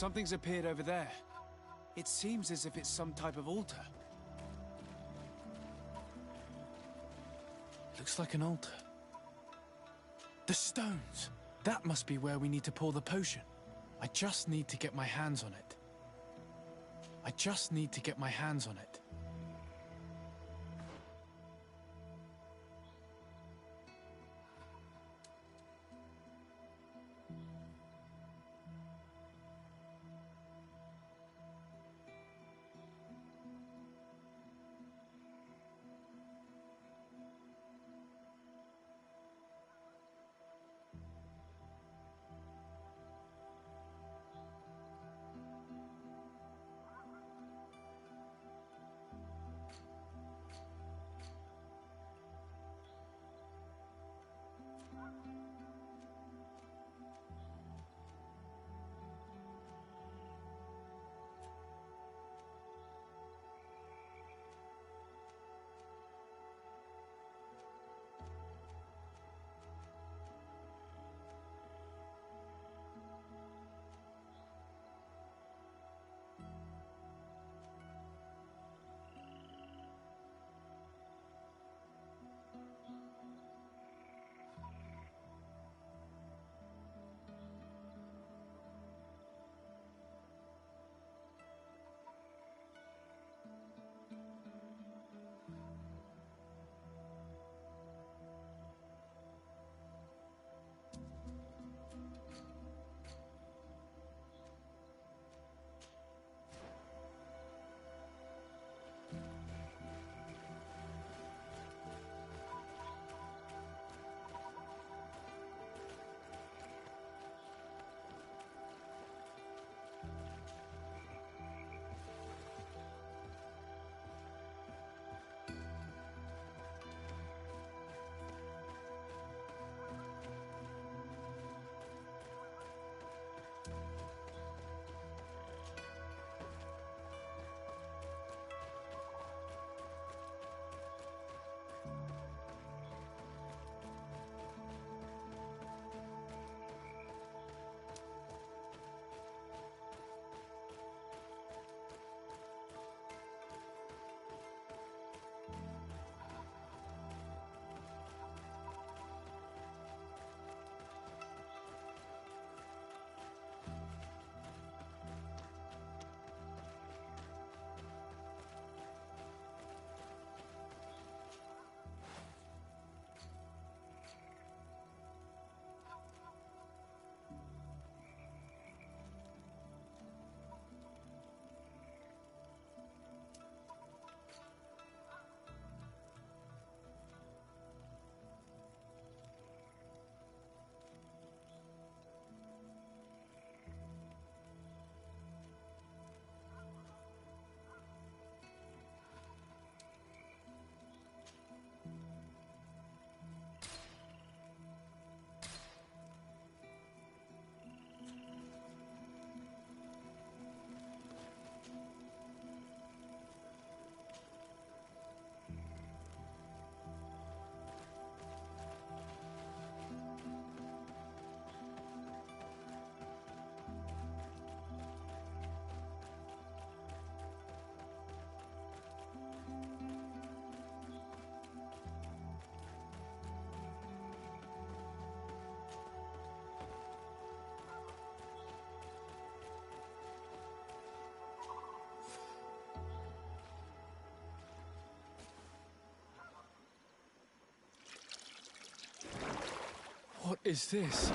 Something's appeared over there. It seems as if it's some type of altar. Looks like an altar. The stones! That must be where we need to pour the potion. I just need to get my hands on it. I just need to get my hands on it. What is this?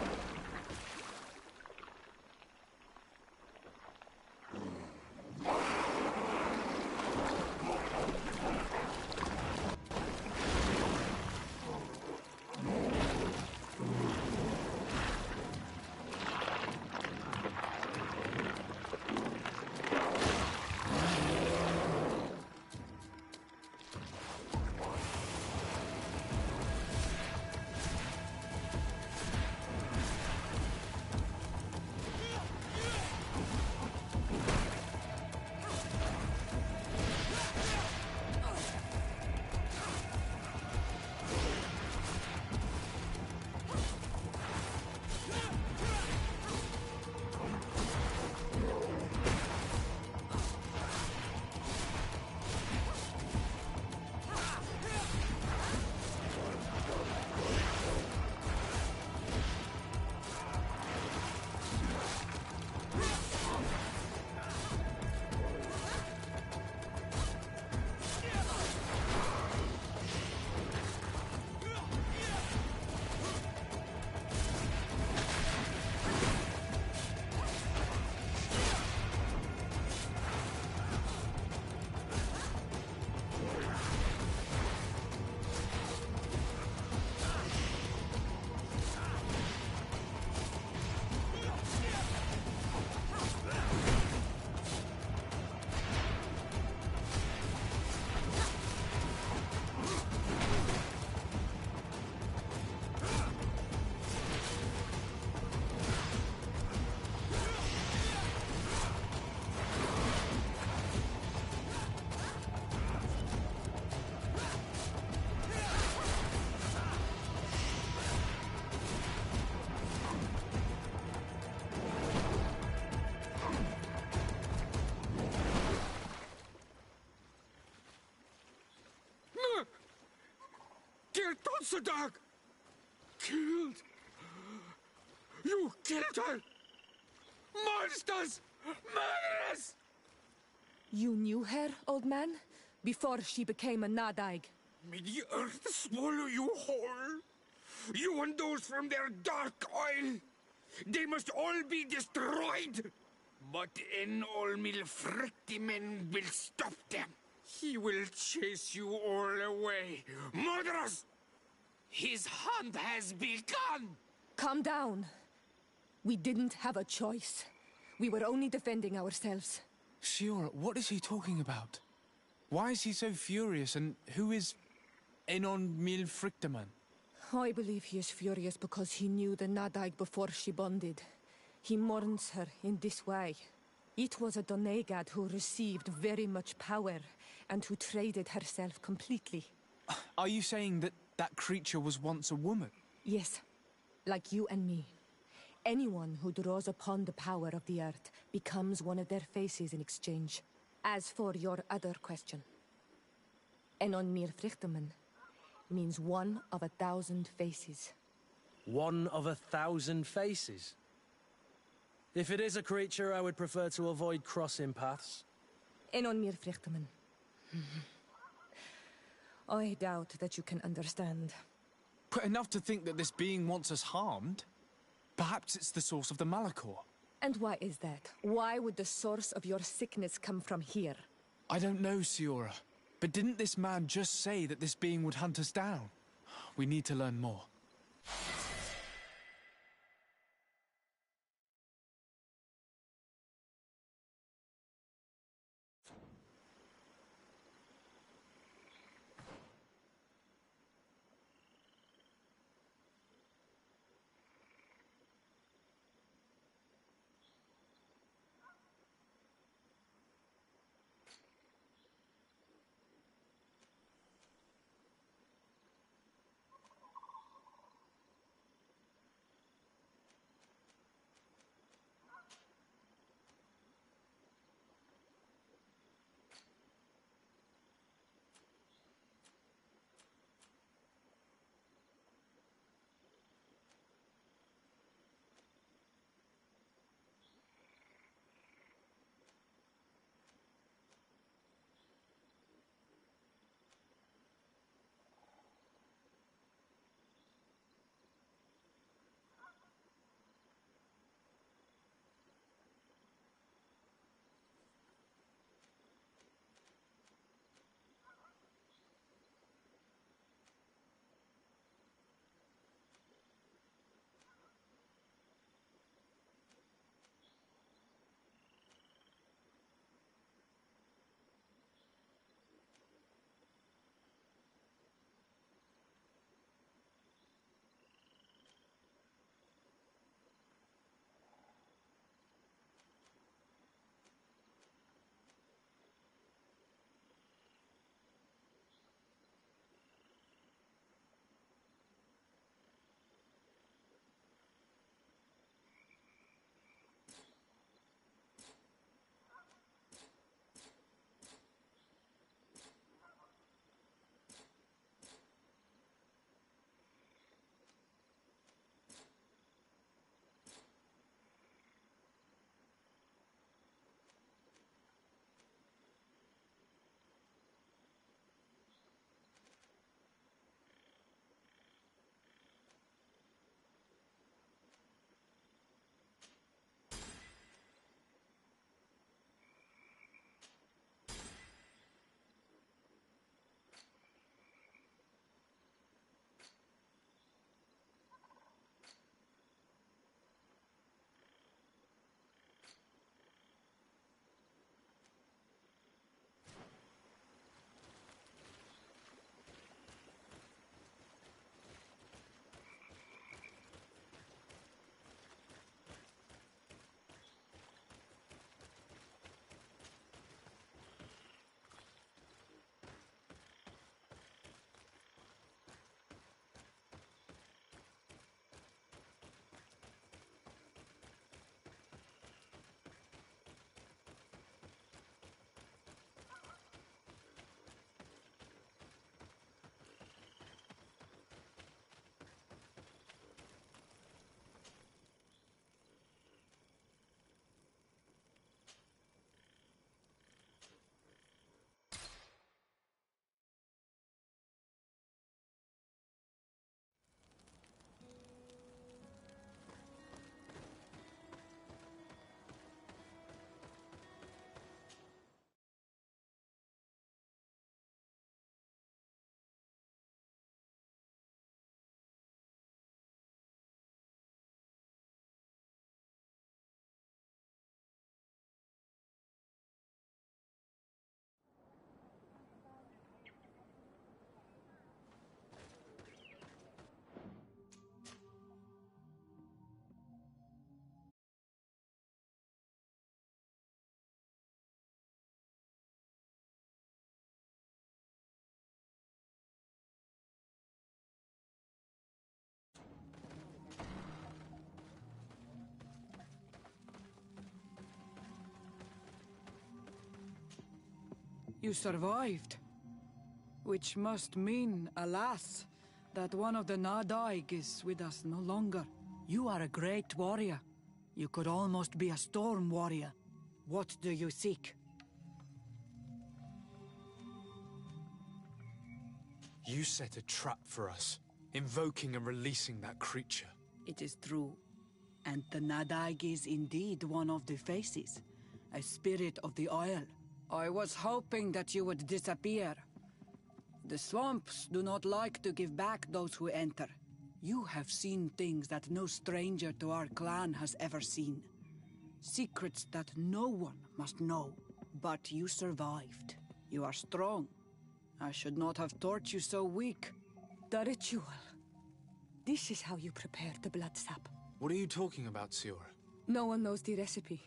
the dog! Killed! You killed her! Monsters! Murderers! You knew her, old man? Before she became a Nadaig? May the earth swallow you whole! You and those from their dark oil! They must all be destroyed! But Enolmil Frictimen will stop them. He will chase you all away. Murderers! His hunt has begun! Calm down. We didn't have a choice. We were only defending ourselves. Shiora, what is he talking about? Why is he so furious, and who is Enon Milfrictaman? I believe he is furious because he knew the Nadaig before she bonded. He mourns her in this way. It was a Doneigad who received very much power, and who traded herself completely. Are you saying that that creature was once a woman? Yes, like you and me. Anyone who draws upon the power of the earth becomes one of their faces in exchange. As for your other question, Enon Mir Frichteman means one of 1,000 faces. One of 1,000 faces? If it is a creature, I would prefer to avoid crossing paths. Enon Mir Frichteman. I doubt that you can understand. But enough to think that this being wants us harmed? Perhaps it's the source of the Malachor. And why is that? Why would the source of your sickness come from here? I don't know, Siora. But didn't this man just say that this being would hunt us down? We need to learn more. You survived. Which must mean, alas, that one of the Nadaig is with us no longer. You are a great warrior. You could almost be a storm warrior. What do you seek? You set a trap for us, invoking and releasing that creature. It is true. And the Nadaig is indeed one of the faces, a spirit of the Isle. I was hoping that you would disappear. The swamps do not like to give back those who enter. You have seen things that no stranger to our clan has ever seen. Secrets that no one must know. But you survived. You are strong. I should not have thought you so weak. The ritual. This is how you prepare the blood sap. What are you talking about, Siora? No one knows the recipe.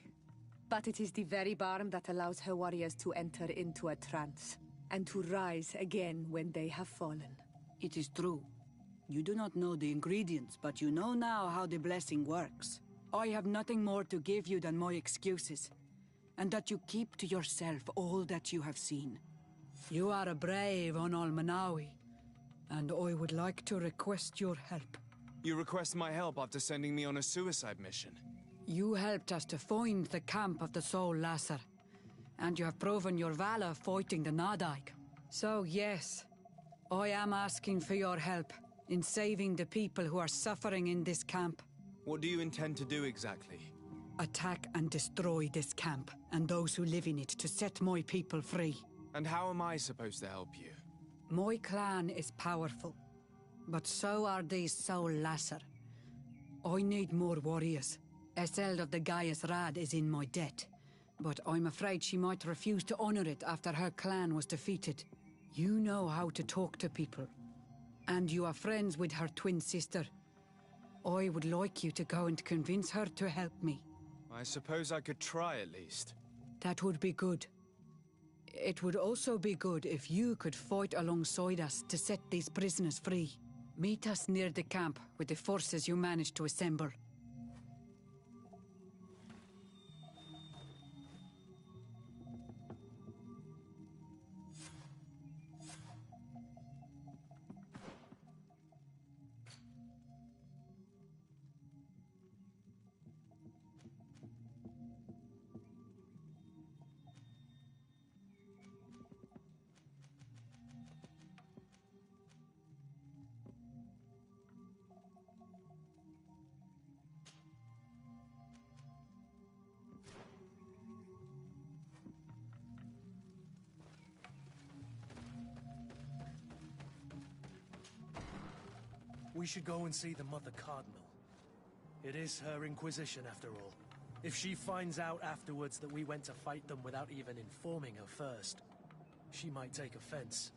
But it is the very balm that allows her warriors to enter into a trance, and to rise again when they have fallen. It is true. You do not know the ingredients, but you know now how the blessing works. I have nothing more to give you than my excuses, and that you keep to yourself all that you have seen. You are a brave Onol Manawi, and I would like to request your help. You request my help after sending me on a suicide mission? You helped us to find the camp of the Soul Lasser, and you have proven your valor fighting the Nadaig. So yes, I am asking for your help in saving the people who are suffering in this camp. What do you intend to do exactly? Attack and destroy this camp, and those who live in it, to set my people free. And how am I supposed to help you? My clan is powerful, but so are these Soul Lasser. I need more warriors. Eseld of the Gaius Rad is in my debt, but I'm afraid she might refuse to honor it after her clan was defeated. You know how to talk to people, and you are friends with her twin sister. I would like you to go and convince her to help me. I suppose I could try at least. That would be good. It would also be good if you could fight alongside us to set these prisoners free. Meet us near the camp with the forces you managed to assemble. We should go and see the Mother Cardinal. It is her Inquisition, after all. If she finds out afterwards that we went to fight them without even informing her first, she might take offense.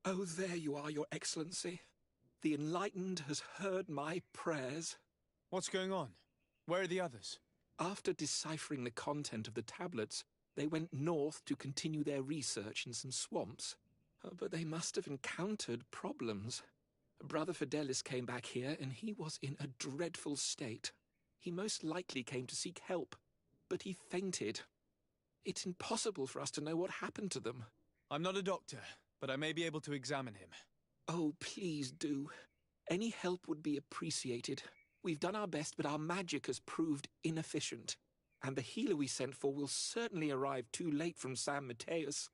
Oh, there you are, Your Excellency. The Enlightened has heard my prayers. What's going on? Where are the others? After deciphering the content of the tablets, they went north to continue their research in some swamps. But they must have encountered problems. Brother Fidelis came back here, and he was in a dreadful state. He most likely came to seek help, but he fainted. It's impossible for us to know what happened to them. I'm not a doctor, but I may be able to examine him. Oh, please do. Any help would be appreciated. We've done our best, but our magic has proved inefficient. And the healer we sent for will certainly arrive too late from San Mateus.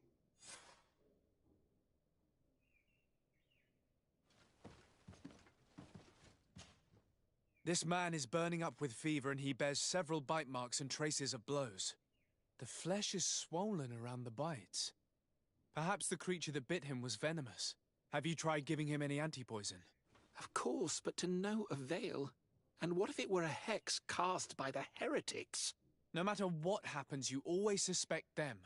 This man is burning up with fever and he bears several bite marks and traces of blows. The flesh is swollen around the bites. Perhaps the creature that bit him was venomous. Have you tried giving him any anti-poison? Of course, but to no avail. And what if it were a hex cast by the heretics? No matter what happens, you always suspect them.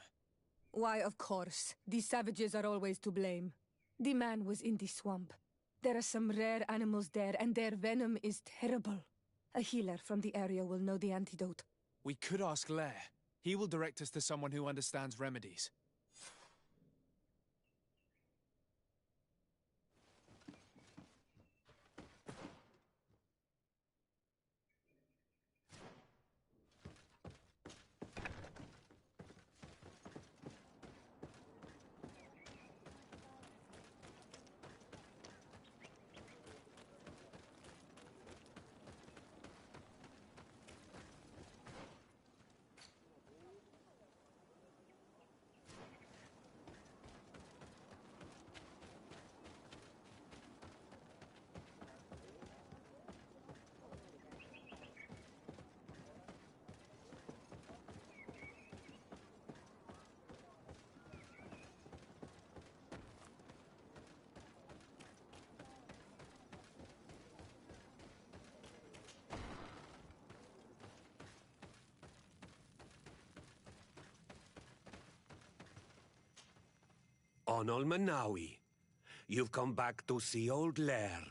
Why, of course. These savages are always to blame. The man was in the swamp. There are some rare animals there, and their venom is terrible. A healer from the area will know the antidote. We could ask Lair. He will direct us to someone who understands remedies. Onol Manawi, you've come back to see old Lair.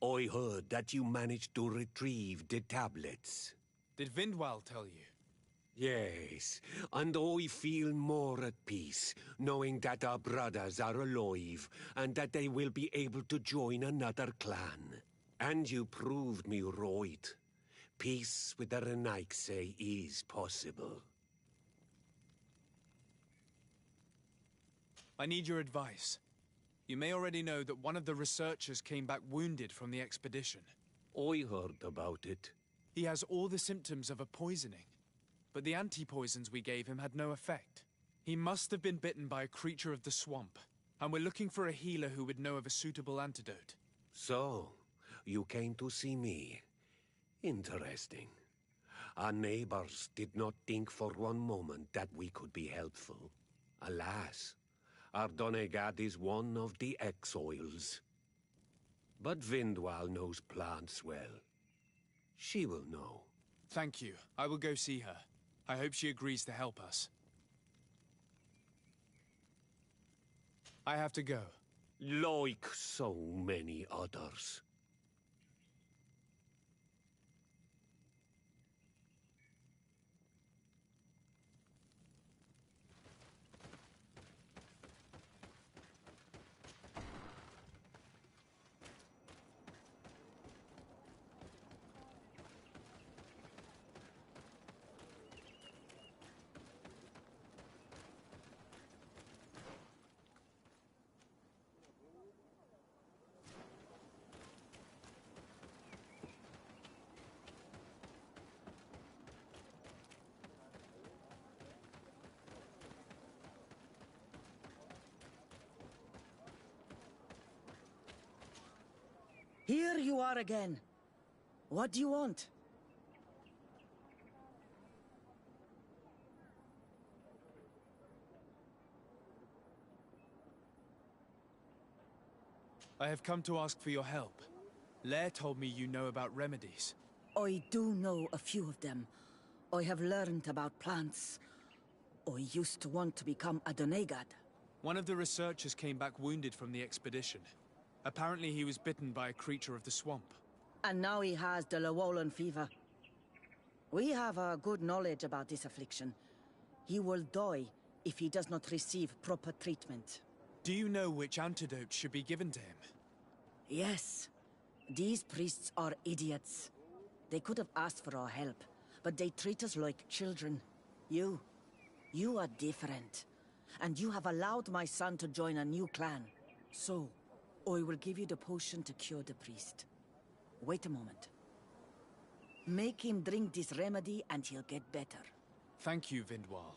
I heard that you managed to retrieve the tablets. Did Vindwal tell you? Yes, and I feel more at peace, knowing that our brothers are alive, and that they will be able to join another clan. And you proved me right. Peace with the Renaigse is possible. I need your advice. You may already know that one of the researchers came back wounded from the expedition. I heard about it. He has all the symptoms of a poisoning, but the anti-poisons we gave him had no effect. He must have been bitten by a creature of the swamp, and we're looking for a healer who would know of a suitable antidote. So, you came to see me. Interesting. Our neighbors did not think for one moment that we could be helpful. Alas, our Donegad is one of the exiles. But Vindwal knows plants well. She will know. Thank you. I will go see her. I hope she agrees to help us. I have to go. Like so many others. Here you are again. What do you want? I have come to ask for your help. Lair told me you know about remedies. I do know a few of them. I have learned about plants. I used to want to become a Donegad. One of the researchers came back wounded from the expedition. Apparently he was bitten by a creature of the swamp. And now he has the Llewellyn fever. We have a good knowledge about this affliction. He will die if he does not receive proper treatment. Do you know which antidote should be given to him? Yes. These priests are idiots. They could have asked for our help, but they treat us like children. You are different. And you have allowed my son to join a new clan. So, I will give you the potion to cure the priest. Wait a moment. Make him drink this remedy and he'll get better. Thank you, Vindwal.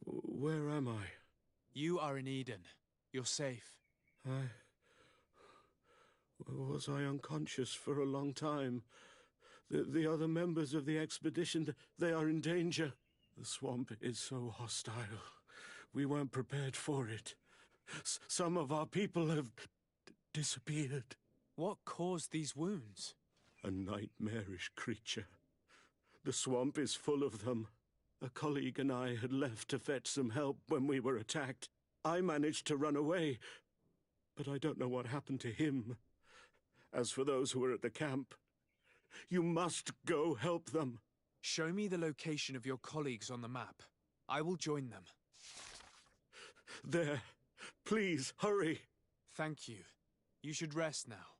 Where am I? You are in Eden. You're safe. Was I unconscious for a long time? The other members of the expedition, they are in danger. The swamp is so hostile. We weren't prepared for it. Some of our people have disappeared. What caused these wounds? A nightmarish creature. The swamp is full of them. A colleague and I had left to fetch some help when we were attacked. I managed to run away, but I don't know what happened to him. As for those who were at the camp, You must go help them. Show me the location of your colleagues on the map. I will join them. There. Please, hurry. Thank you. You should rest now.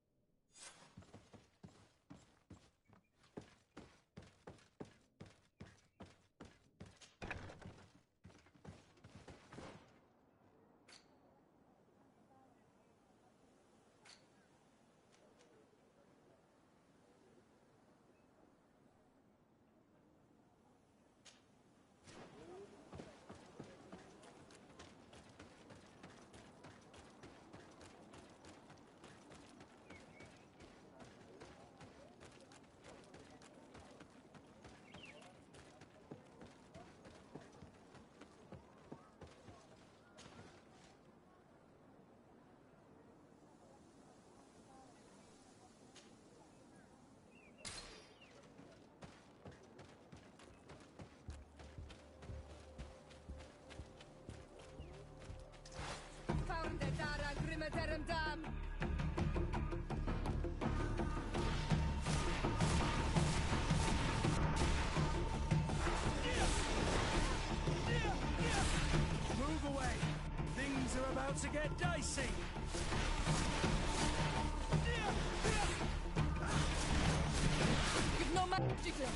Move away! Things are about to get dicey! You've no magic left.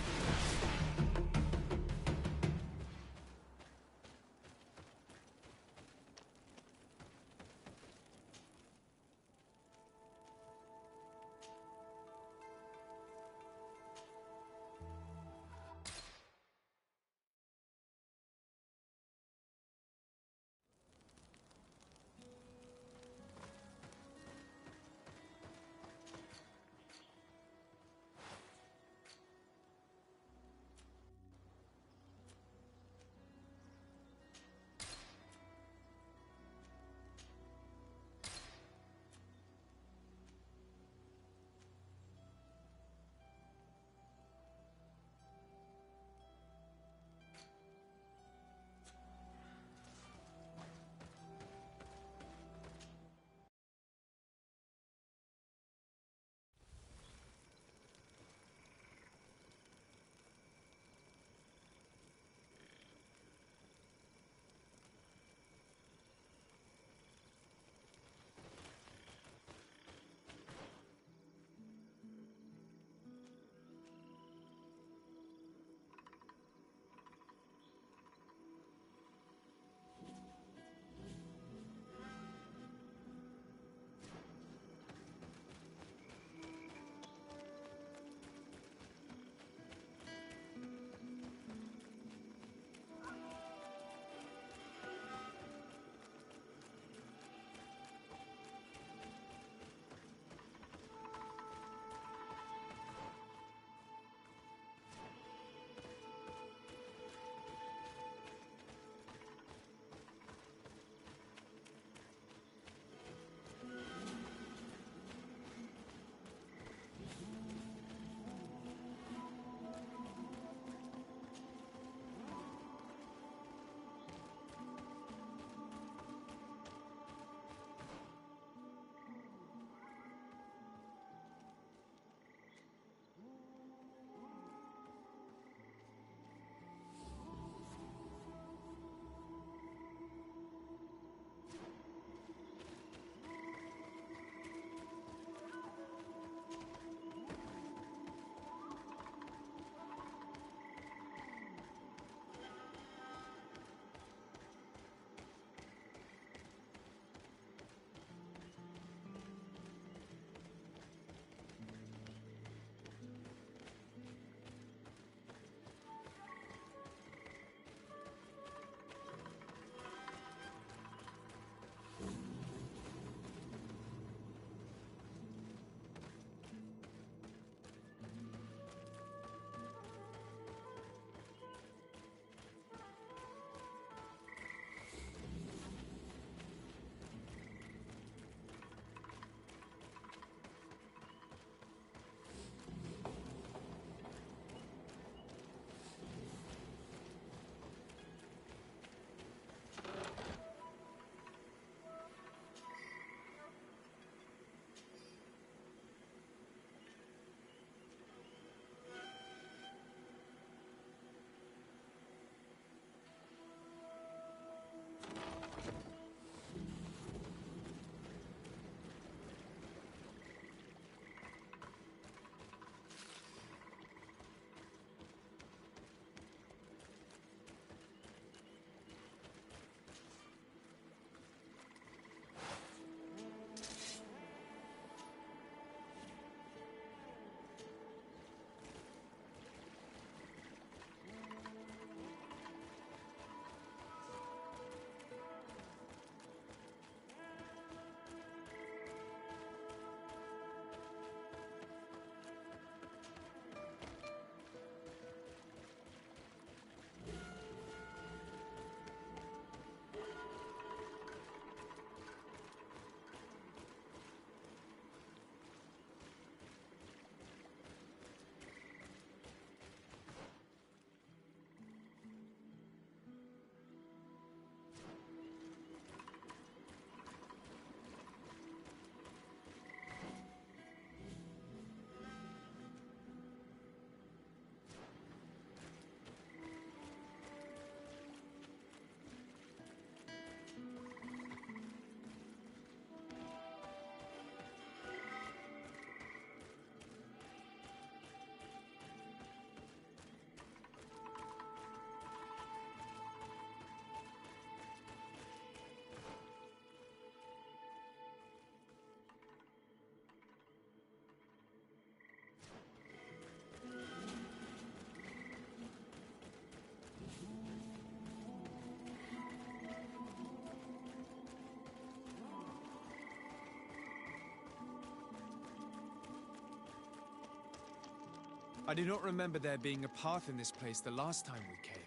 I do not remember there being a path in this place the last time we came.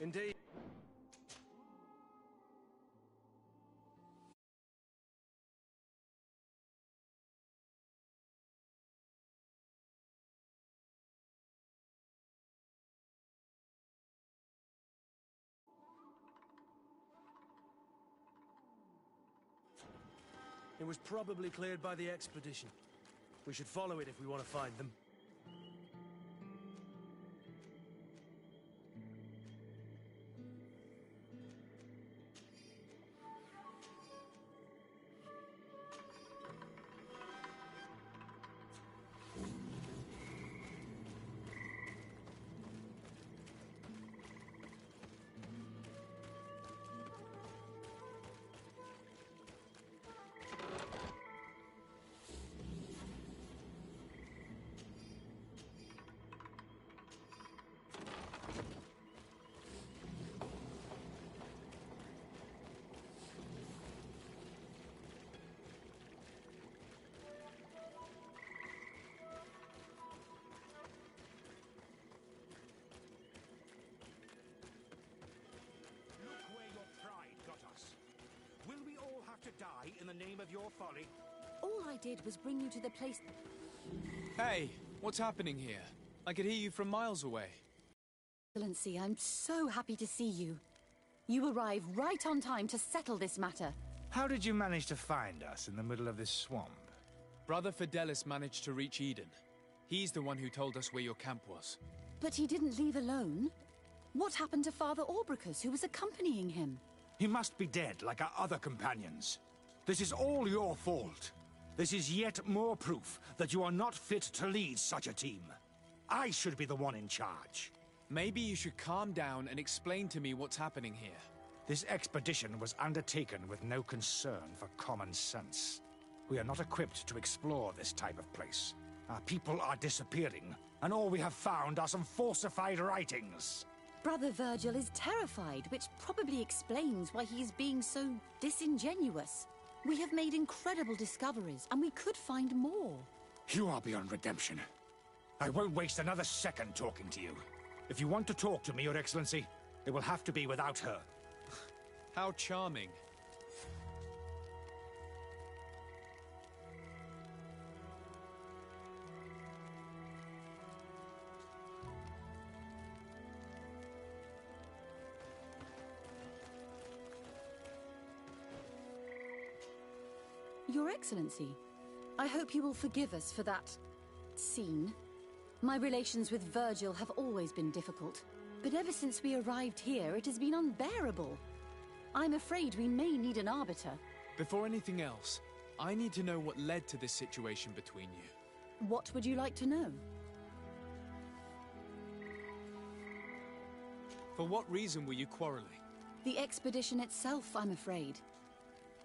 Indeed. It was probably cleared by the expedition. We should follow it if we want to find them. To die in the name of your folly? All I did was bring you to the place... Hey, what's happening here? I could hear you from miles away. Excellency, I'm so happy to see you. You arrived right on time to settle this matter. How did you manage to find us in the middle of this swamp? Brother Fidelis managed to reach Eden. He's the one who told us where your camp was. But he didn't leave alone. What happened to Father Orbricus, who was accompanying him? He must be dead, like our other companions. This is all your fault. This is yet more proof that you are not fit to lead such a team. I should be the one in charge. Maybe you should calm down and explain to me what's happening here. This expedition was undertaken with no concern for common sense. We are not equipped to explore this type of place. Our people are disappearing, and all we have found are some falsified writings. Brother Virgil is terrified, which probably explains why he's being so disingenuous. We have made incredible discoveries, and we could find more. You are beyond redemption. I won't waste another second talking to you. If you want to talk to me, Your Excellency, it will have to be without her. How charming. Your Excellency, I hope you will forgive us for that scene. My relations with Virgil have always been difficult, but ever since we arrived here, it has been unbearable. I'm afraid we may need an arbiter. Before anything else, I need to know what led to this situation between you. What would you like to know? For what reason were you quarreling? The expedition itself, I'm afraid.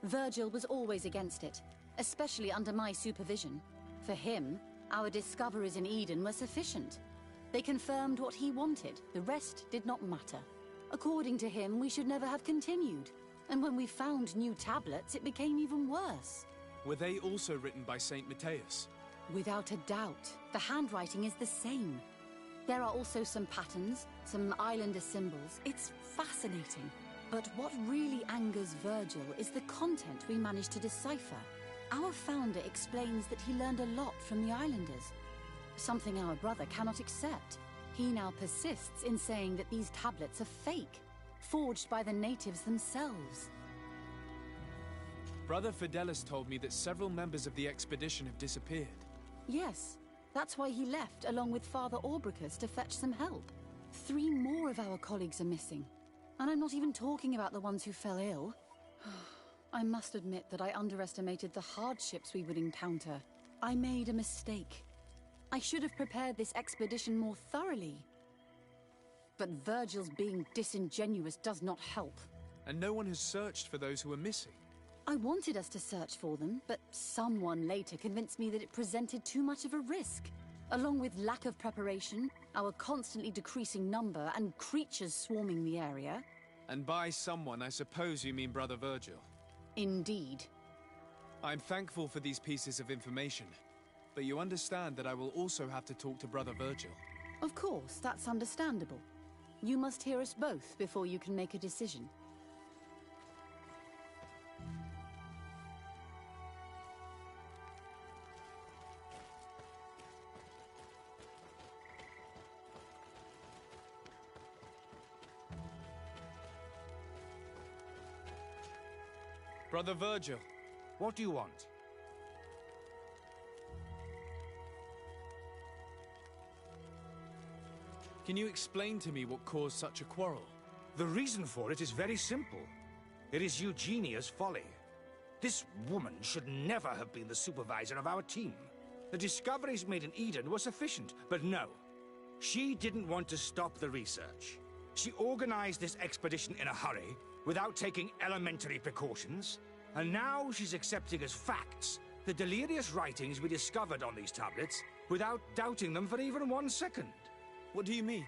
Virgil was always against it, especially under my supervision. For him, our discoveries in Eden were sufficient. They confirmed what he wanted. The rest did not matter. According to him, we should never have continued. And when we found new tablets, it became even worse. Were they also written by Saint Matthias? Without a doubt. The handwriting is the same. There are also some patterns, some islander symbols. It's fascinating. But what really angers Virgil is the content we managed to decipher. Our founder explains that he learned a lot from the islanders, something our brother cannot accept. He now persists in saying that these tablets are fake, forged by the natives themselves. Brother Fidelis told me that several members of the expedition have disappeared. Yes, that's why he left along with Father Orbricus to fetch some help. 3 more of our colleagues are missing. And I'm not even talking about the ones who fell ill. I must admit that I underestimated the hardships we would encounter. I made a mistake. I should have prepared this expedition more thoroughly. But Virgil's being disingenuous does not help. And no one has searched for those who are missing. I wanted us to search for them, but someone later convinced me that it presented too much of a risk. Along with lack of preparation, our constantly decreasing number, and creatures swarming the area. And by someone, I suppose you mean Brother Virgil. Indeed. I'm thankful for these pieces of information, but you understand that I will also have to talk to Brother Virgil. Of course, that's understandable. You must hear us both before you can make a decision. Brother Virgil. What do you want? Can you explain to me what caused such a quarrel? The reason for it is very simple. It is Eugenia's folly. This woman should never have been the supervisor of our team. The discoveries made in Eden were sufficient, but no. She didn't want to stop the research. She organized this expedition in a hurry, without taking elementary precautions, and now she's accepting as facts the delirious writings we discovered on these tablets without doubting them for even 1 second. What do you mean?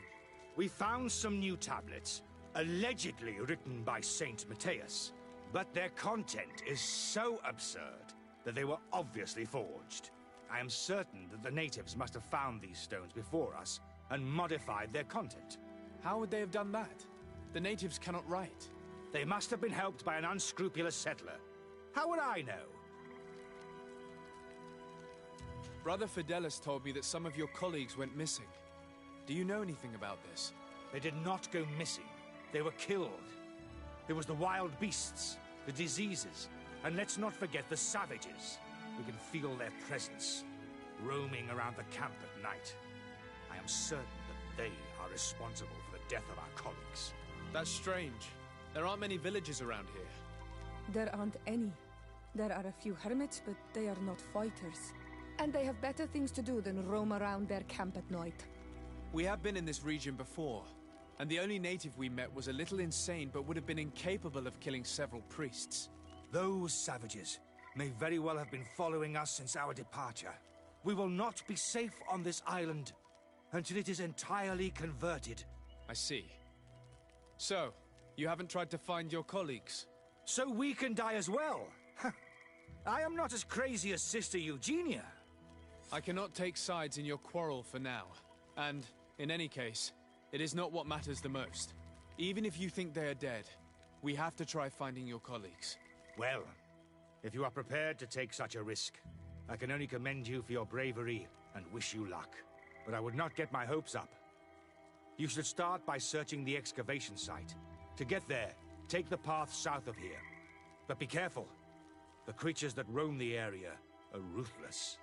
We found some new tablets, allegedly written by Saint Matthias, but their content is so absurd that they were obviously forged. I am certain that the natives must have found these stones before us and modified their content. How would they have done that? The natives cannot write. They must have been helped by an unscrupulous settler. How would I know? Brother Fidelis told me that some of your colleagues went missing. Do you know anything about this? They did not go missing. They were killed. There was the wild beasts, the diseases, and let's not forget the savages. We can feel their presence, roaming around the camp at night. I am certain that they are responsible for the death of our colleagues. That's strange. There aren't many villages around here. There aren't any. There are a few hermits, but they are not fighters. And they have better things to do than roam around their camp at night. We have been in this region before, and the only native we met was a little insane but would have been incapable of killing several priests. Those savages may very well have been following us since our departure. We will not be safe on this island until it is entirely converted. I see. So, you haven't tried to find your colleagues? So we can die as well. I am not as crazy as Sister Eugenia. I cannot take sides in your quarrel for now. And, in any case, it is not what matters the most. Even if you think they are dead, we have to try finding your colleagues. Well, if you are prepared to take such a risk, I can only commend you for your bravery and wish you luck. But I would not get my hopes up. You should start by searching the excavation site. To get there, take the path south of here. But be careful. The creatures that roam the area are ruthless.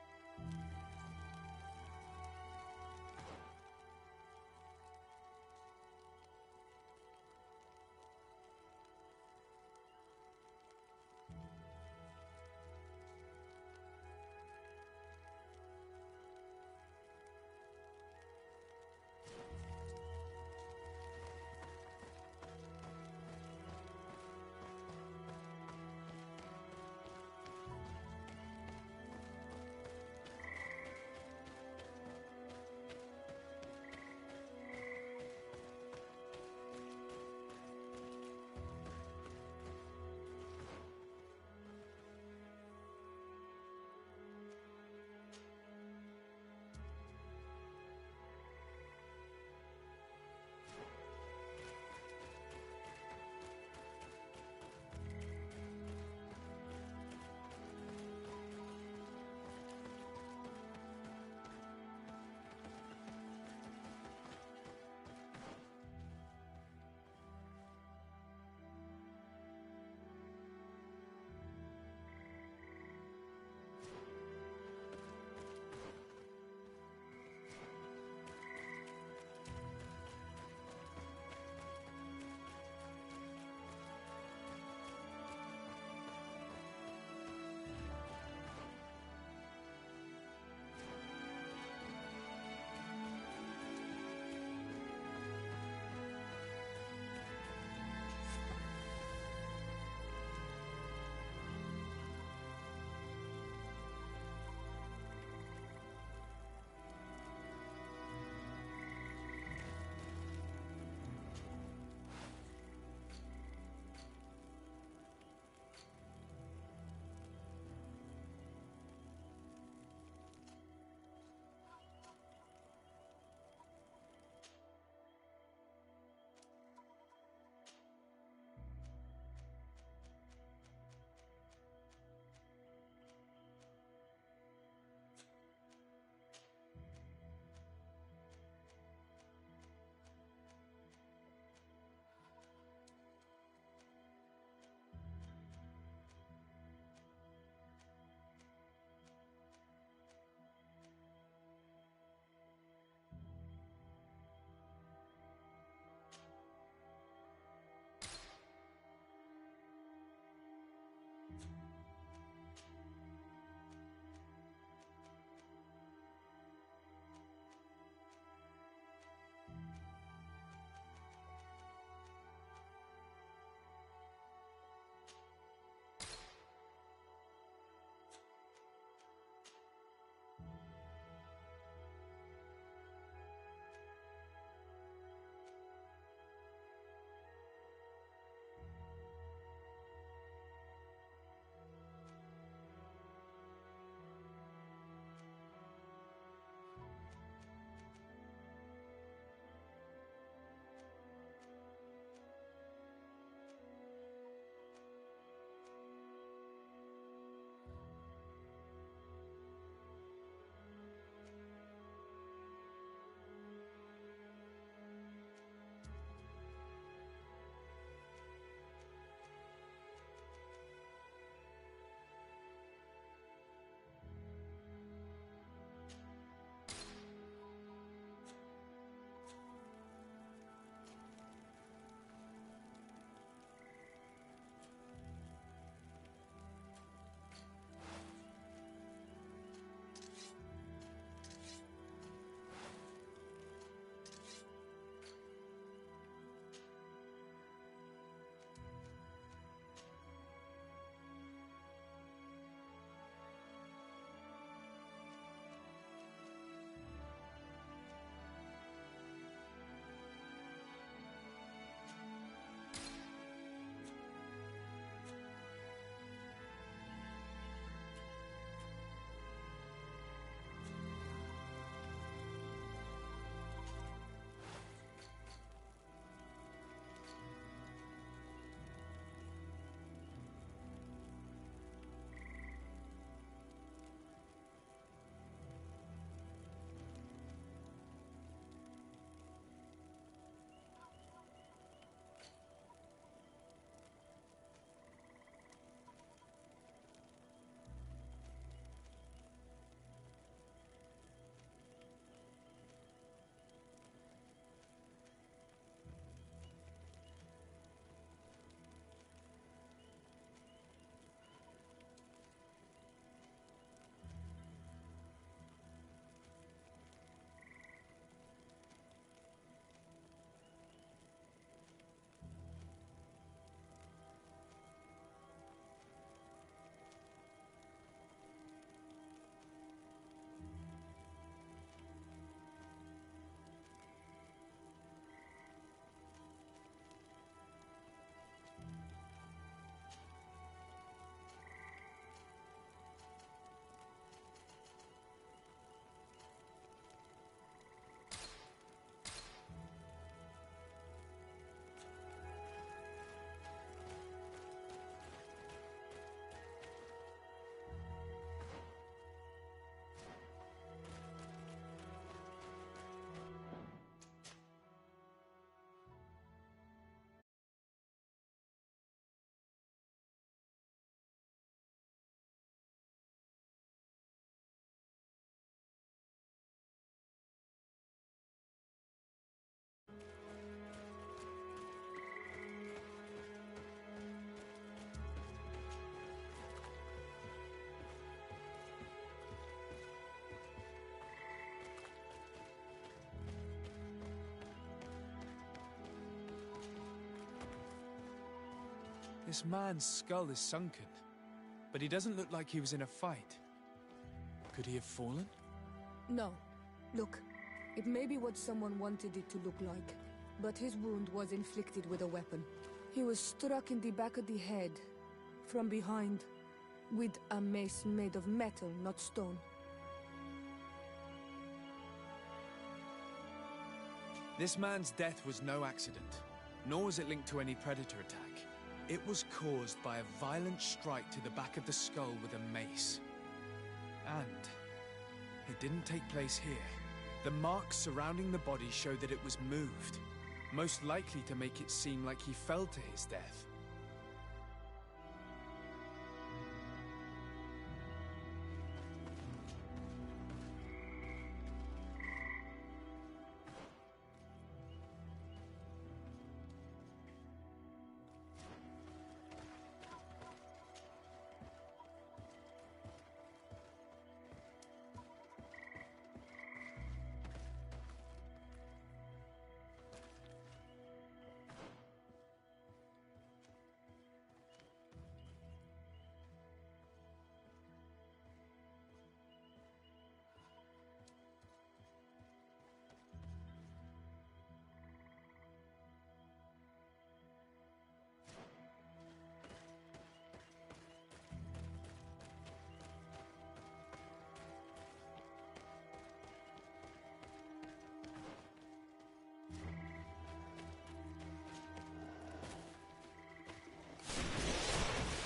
This man's skull is sunken, but he doesn't look like he was in a fight. Could he have fallen? No. Look, it may be what someone wanted it to look like, but his wound was inflicted with a weapon. He was struck in the back of the head, from behind, with a mace made of metal, not stone. This man's death was no accident, nor was it linked to any predator attack. It was caused by a violent strike to the back of the skull with a mace. And it didn't take place here. The marks surrounding the body show that it was moved, most likely to make it seem like he fell to his death.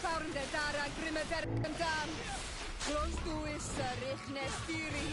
Farnde dara grimme verkentam. Close to is richne stiri.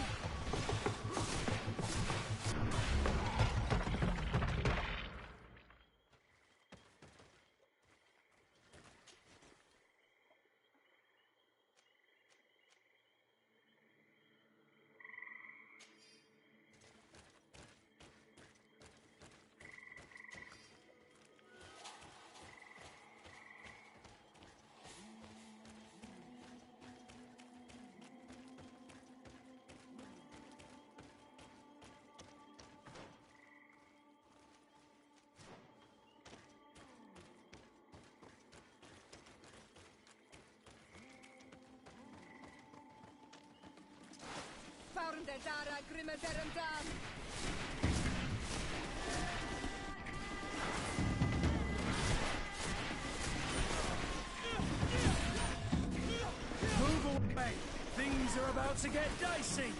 Farnde dara grimme verkentam. Move away! Things are about to get dicey!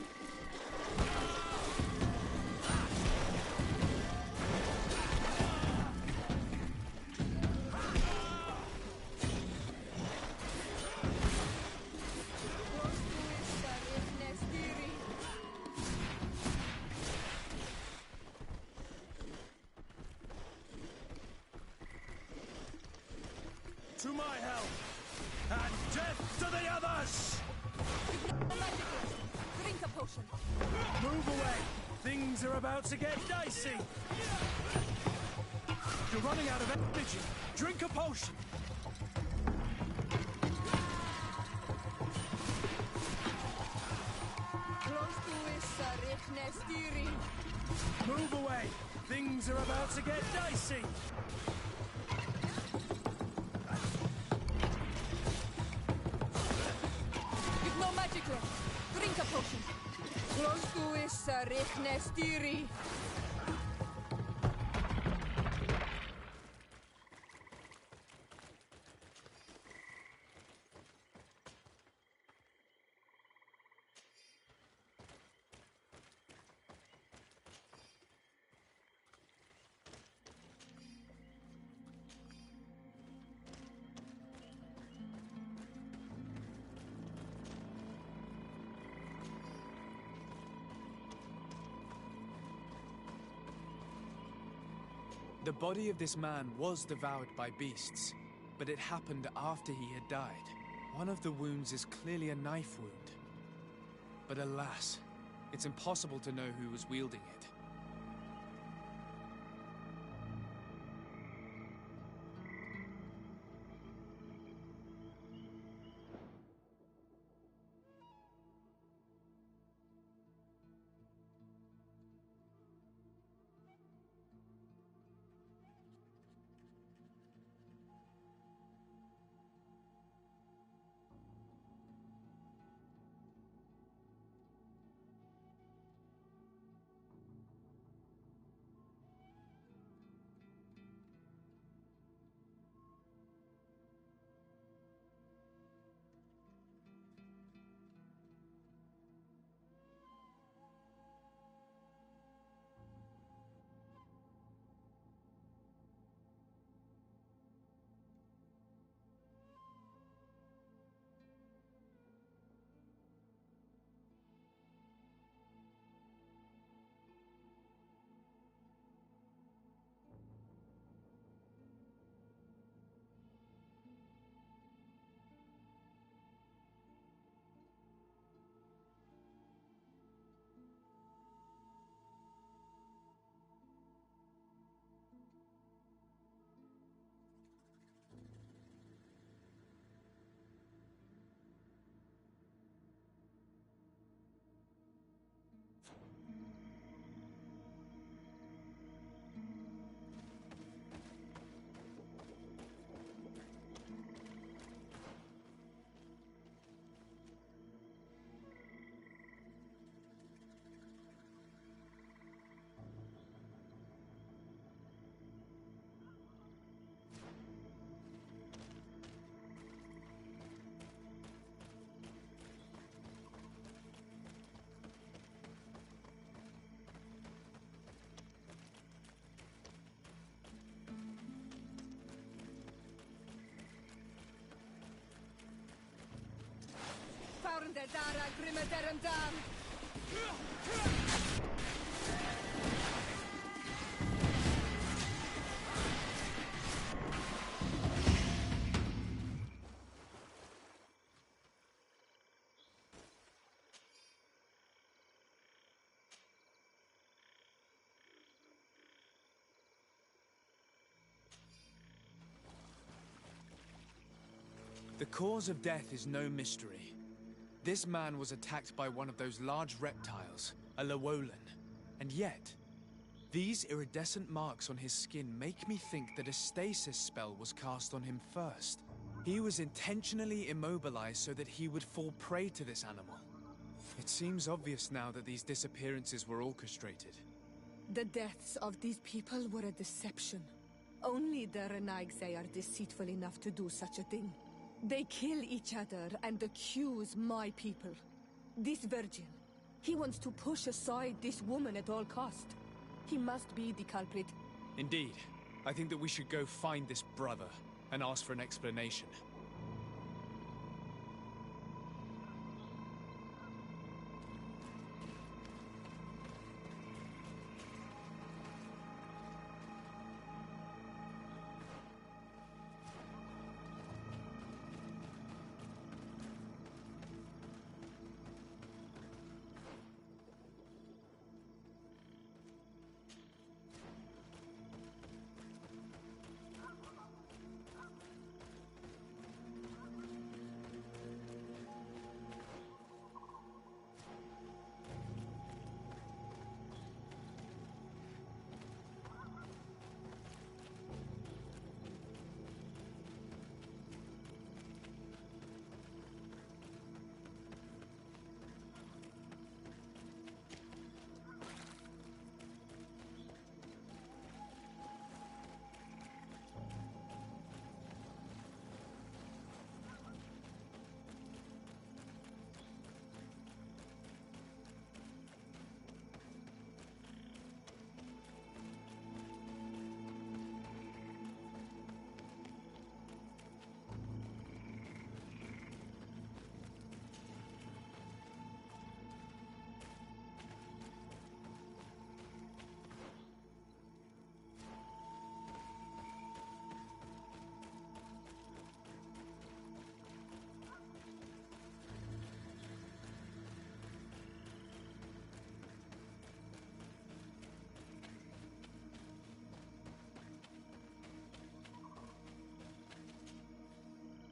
To my help! And death to the others! Drink a potion. Move away! Things are about to get dicey! You're running out of energy! Drink a potion! Close to is richne stiri. Move away! Things are about to get dicey! You've no magic left. Drink a potion. Close to is richne stiri. The body of this man was devoured by beasts, but it happened after he had died. One of the wounds is clearly a knife wound. But alas, it's impossible to know who was wielding it. The cause of death is no mystery. This man was attacked by one of those large reptiles, a Llewellyn. And yet, these iridescent marks on his skin make me think that a stasis spell was cast on him first. He was intentionally immobilized so that he would fall prey to this animal. It seems obvious now that these disappearances were orchestrated. The deaths of these people were a deception. Only the Renaigse are deceitful enough to do such a thing. They kill each other and accuse my people. This Virgil, he wants to push aside this woman at all cost. He must be the culprit. Indeed. I think that we should go find this brother and ask for an explanation.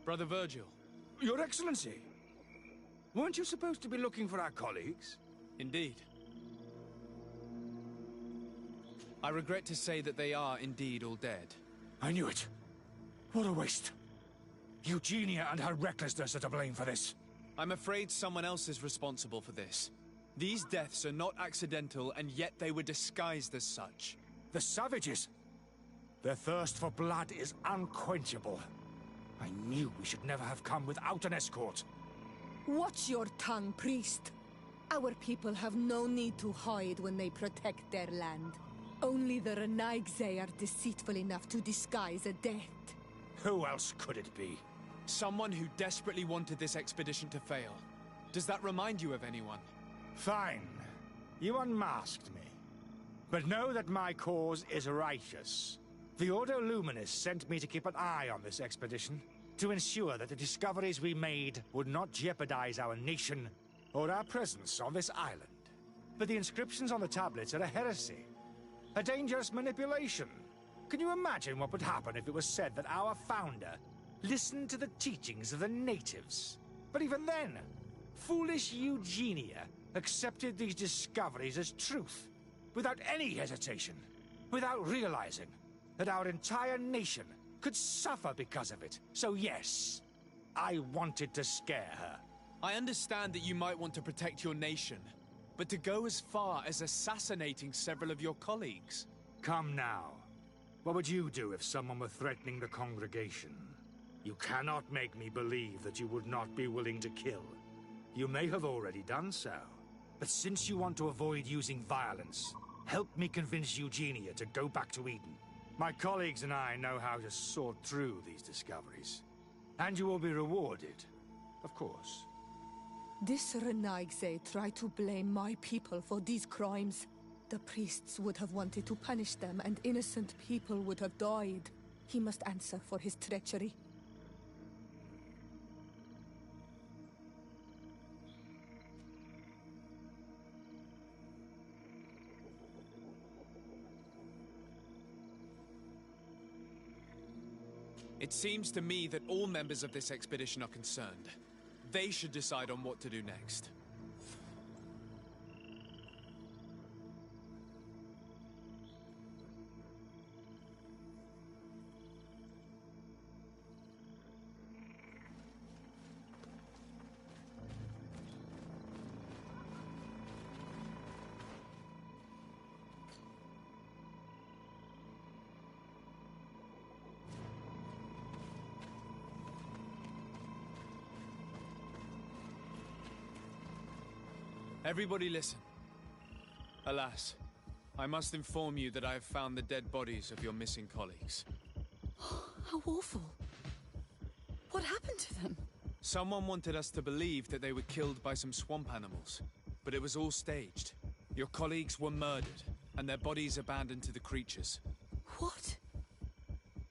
Brother Virgil. Your Excellency! Weren't you supposed to be looking for our colleagues? Indeed. I regret to say that they are indeed all dead. I knew it. What a waste. Eugenia and her recklessness are to blame for this. I'm afraid someone else is responsible for this. These deaths are not accidental, and yet they were disguised as such. The savages! Their thirst for blood is unquenchable. I knew we should never have come without an escort. Watch your tongue, priest. Our people have no need to hide when they protect their land. Only the Renaigse are deceitful enough to disguise a death. Who else could it be? Someone who desperately wanted this expedition to fail. Does that remind you of anyone? Fine. You unmasked me. But know that my cause is righteous. The Ordo Luminis sent me to keep an eye on this expedition, to ensure that the discoveries we made would not jeopardize our nation or our presence on this island. But the inscriptions on the tablets are a heresy, a dangerous manipulation. Can you imagine what would happen if it was said that our founder listened to the teachings of the natives? But even then, foolish Eugenia accepted these discoveries as truth, without any hesitation, without realizing that our entire nation could suffer because of it. So yes, I wanted to scare her. I understand that you might want to protect your nation, but to go as far as assassinating several of your colleagues... Come now. What would you do if someone were threatening the congregation? You cannot make me believe that you would not be willing to kill. You may have already done so. But since you want to avoid using violence, help me convince Eugenia to go back to Eden. My colleagues and I know how to sort through these discoveries. And you will be rewarded, of course. This Renaigse tried to blame my people for these crimes. The priests would have wanted to punish them, and innocent people would have died. He must answer for his treachery. It seems to me that all members of this expedition are concerned. They should decide on what to do next. Everybody listen. Alas, I must inform you that I have found the dead bodies of your missing colleagues. How awful. What happened to them? Someone wanted us to believe that they were killed by some swamp animals, but it was all staged. Your colleagues were murdered, and their bodies abandoned to the creatures. What?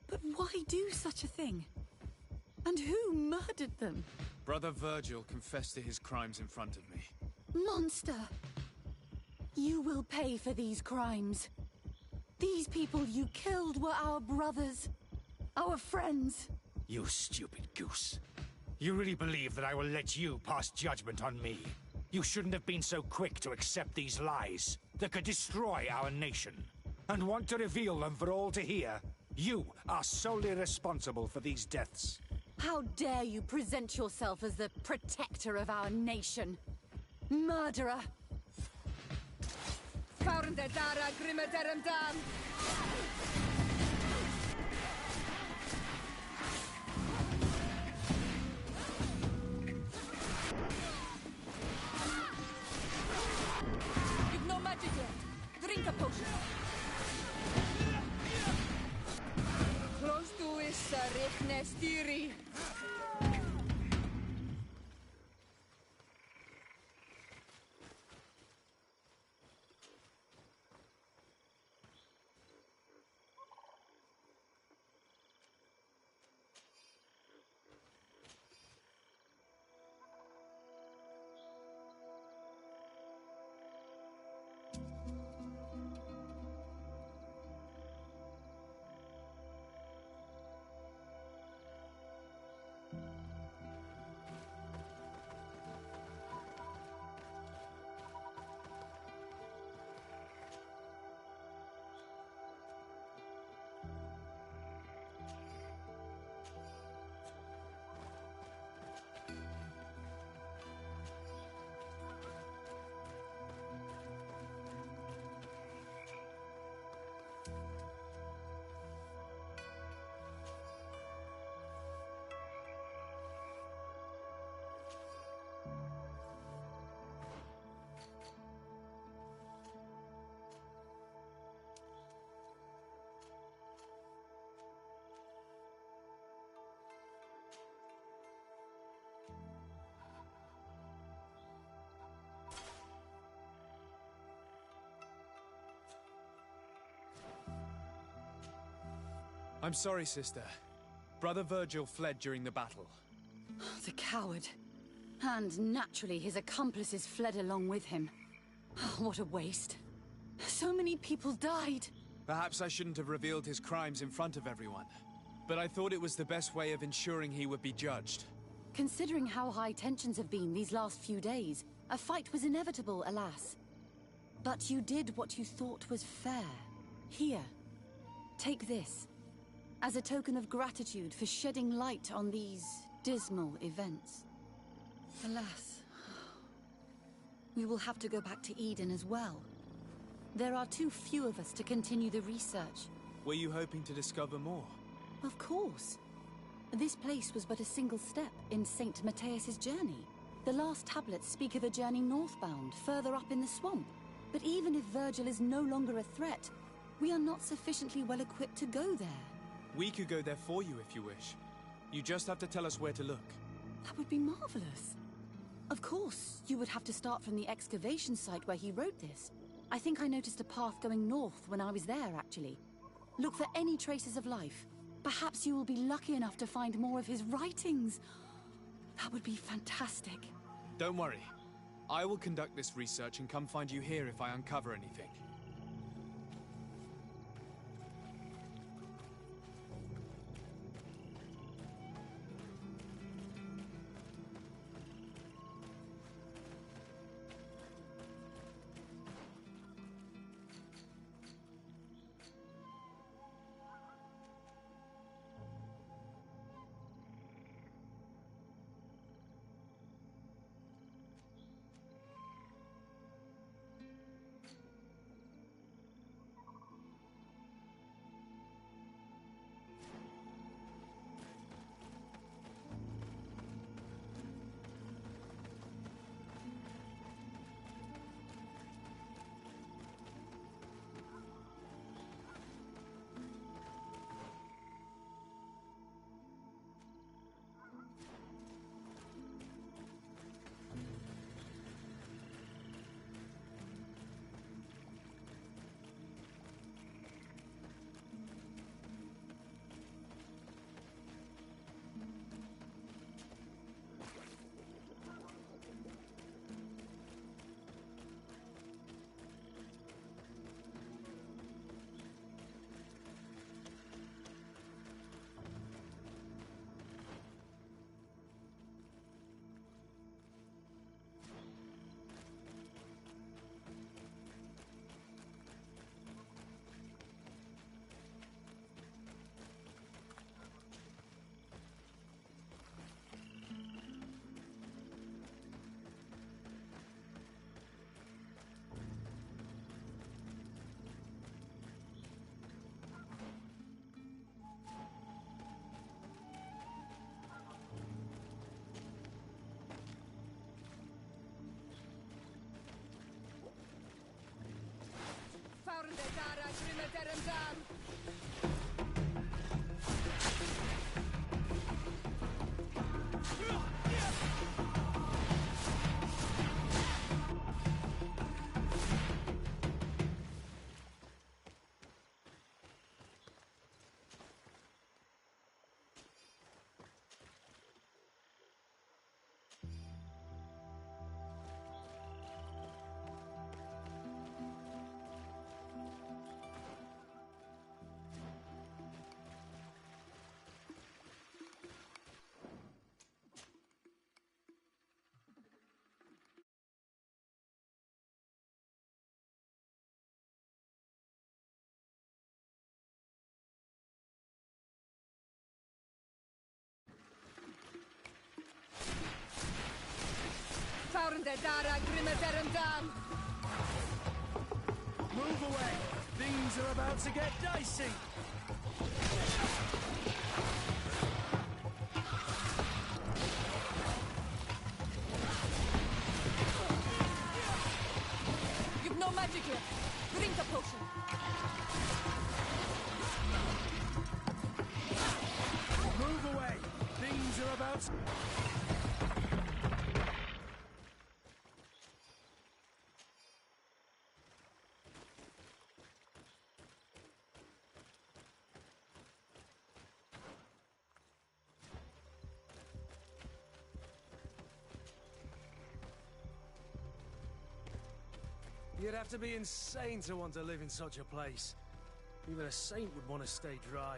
But why do such a thing? And who murdered them? Brother Virgil confessed to his crimes in front of me. Monster! You will pay for these crimes. These people you killed were our brothers. Our friends. You stupid goose. You really believe that I will let you pass judgment on me? You shouldn't have been so quick to accept these lies that could destroy our nation. And want to reveal them for all to hear. You are solely responsible for these deaths. How dare you present yourself as the protector of our nation? Murderer! You've no magic yet. Drink a potion. Close to is Rechne. I'm sorry, sister. Brother Virgil fled during the battle. The coward. And naturally, his accomplices fled along with him. What a waste. So many people died. Perhaps I shouldn't have revealed his crimes in front of everyone. But I thought it was the best way of ensuring he would be judged. Considering how high tensions have been these last few days, a fight was inevitable, alas. But you did what you thought was fair. Here, take this. As a token of gratitude for shedding light on these dismal events. Alas, we will have to go back to Eden as well. There are too few of us to continue the research. Were you hoping to discover more? Of course. This place was but a single step in St. Matthias's journey. The last tablets speak of a journey northbound, further up in the swamp. But even if Virgil is no longer a threat, we are not sufficiently well equipped to go there. We could go there for you if you wish. You just have to tell us where to look. That would be marvelous. Of course, you would have to start from the excavation site where he wrote this. I think I noticed a path going north when I was there, actually. Look for any traces of life. Perhaps you will be lucky enough to find more of his writings. That would be fantastic. Don't worry. I will conduct this research and come find you here if I uncover anything. Move away! Things are about to get dicey! You've no magic here. Drink a potion. Move away! Things are about to... You'd have to be insane to want to live in such a place. Even a saint would want to stay dry.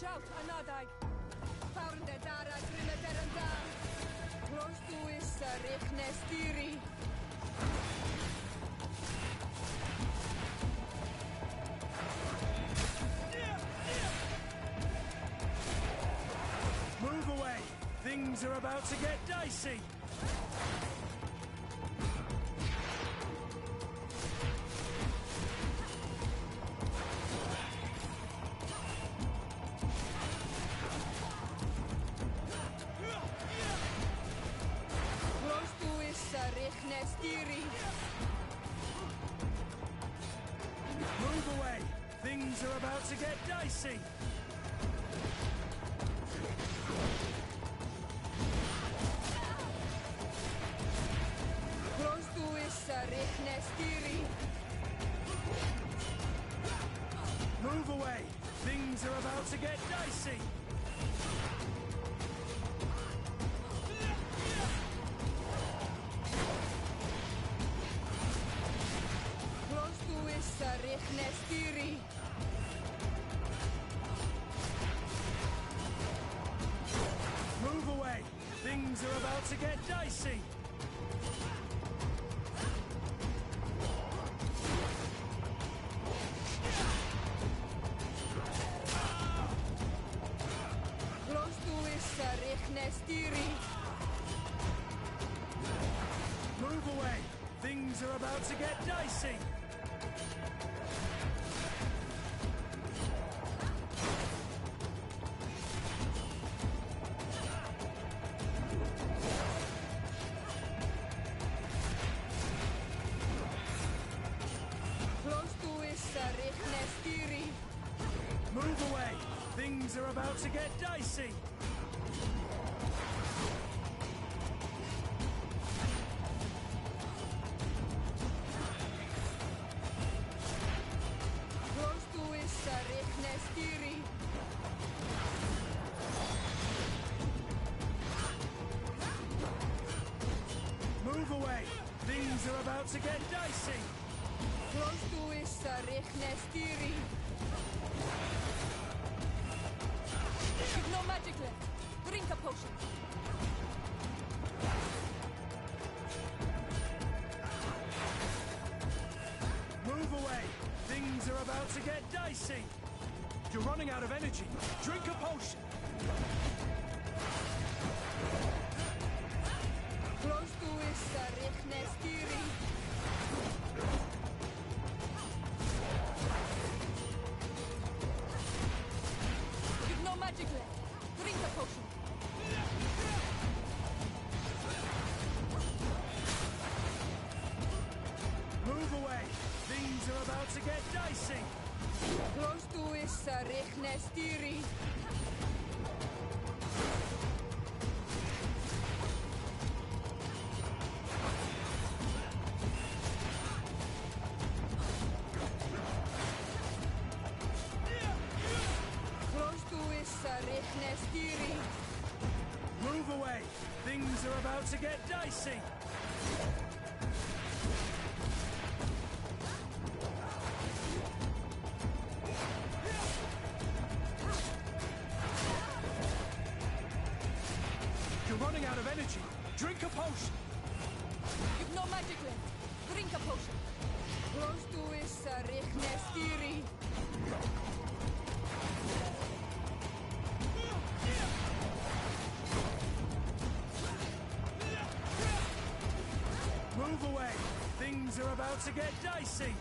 Watch out, Anadag! Found the Dara Grimaderanda! Close to is Richnestiri! Move away! Things are about to get dicey! Move away! Things are about to get dicey! Close to is Richnestiri! Move away! Things are about to get dicey! Close to is Richnestiri! Move away! Things are about to get dicey! Close to is Richnestiri! Move away! Things are about to get dicey! Close to is Richnestiri! Move away! Things are about to get dicey! Close to is Richnestiri! Move away! Things are about to get dicey! Close to is Richnestiri! You've no magic left. Drink a potion. Move away! Things are about to get dicey! You're running out of energy. Drink a potion! Close to is Richnestiri! You've no magic left. Drink a potion. Move away! Things are about to get dicey! Close to is Richnestiri! Close to is Richnestiri! Move away! Things are about to get dicey! You're running out of energy. Drink a potion! You've no magic left. Drink a potion. Close to is Richnestiri! Move away! Things are about to get dicey!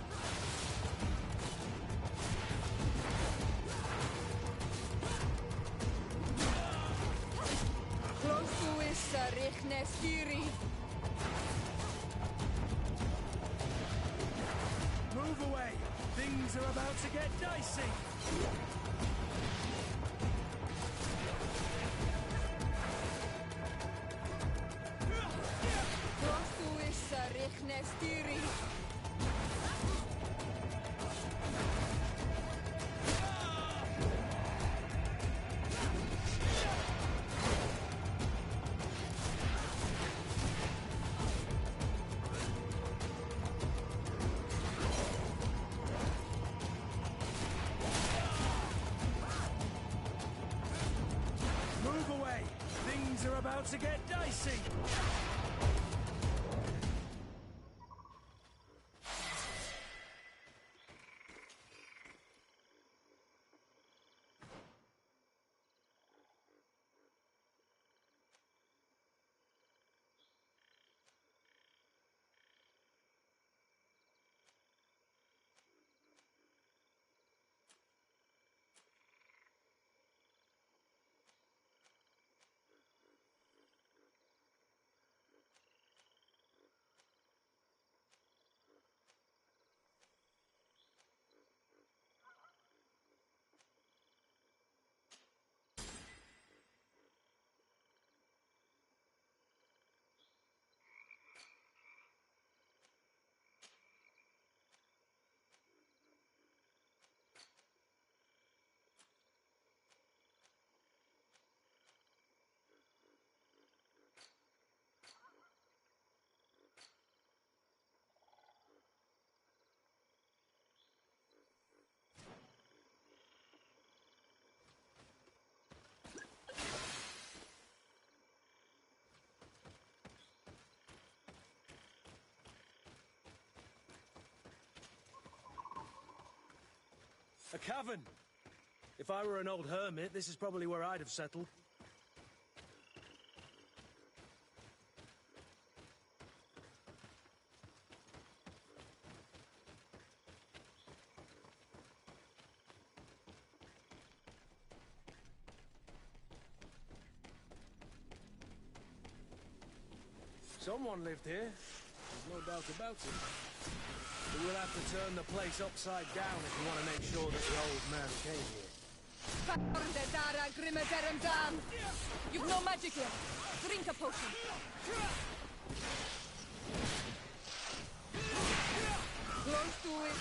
Close to is Richnestiri! Move away! Things are about to get dicey! Close to is Richnestiri! to get dicey. A cavern. If I were an old hermit, this is probably where I'd have settled. Someone lived here. There's no doubt about it. But we'll have to turn the place upside down if we want to make sure that the old man came here. You've no magic here. Drink a potion. Close to it.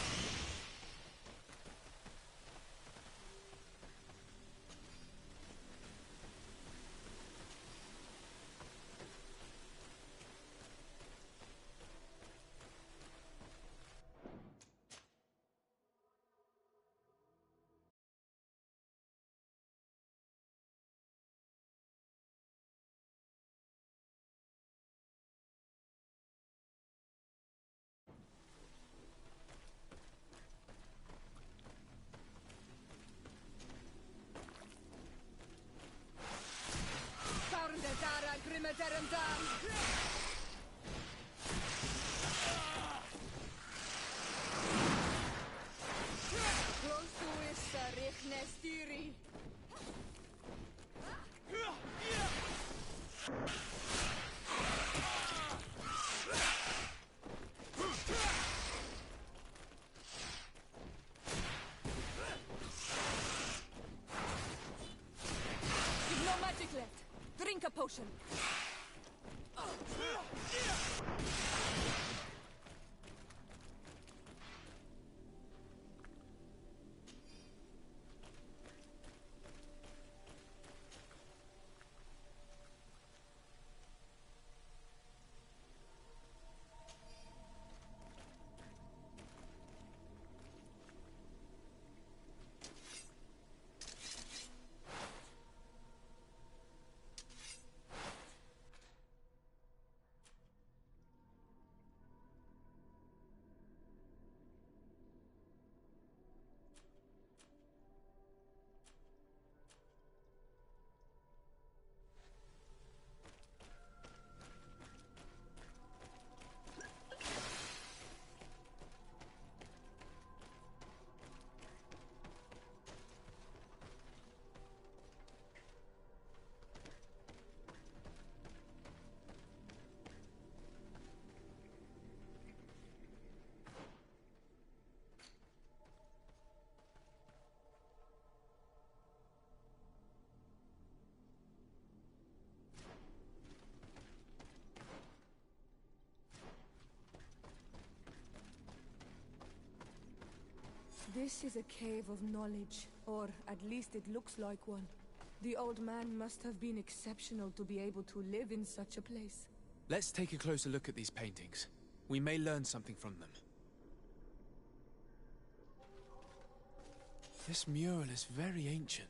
You've no magic left. Drink a potion. This is a cave of knowledge, or at least it looks like one. The old man must have been exceptional to be able to live in such a place. Let's take a closer look at these paintings. We may learn something from them. This mural is very ancient.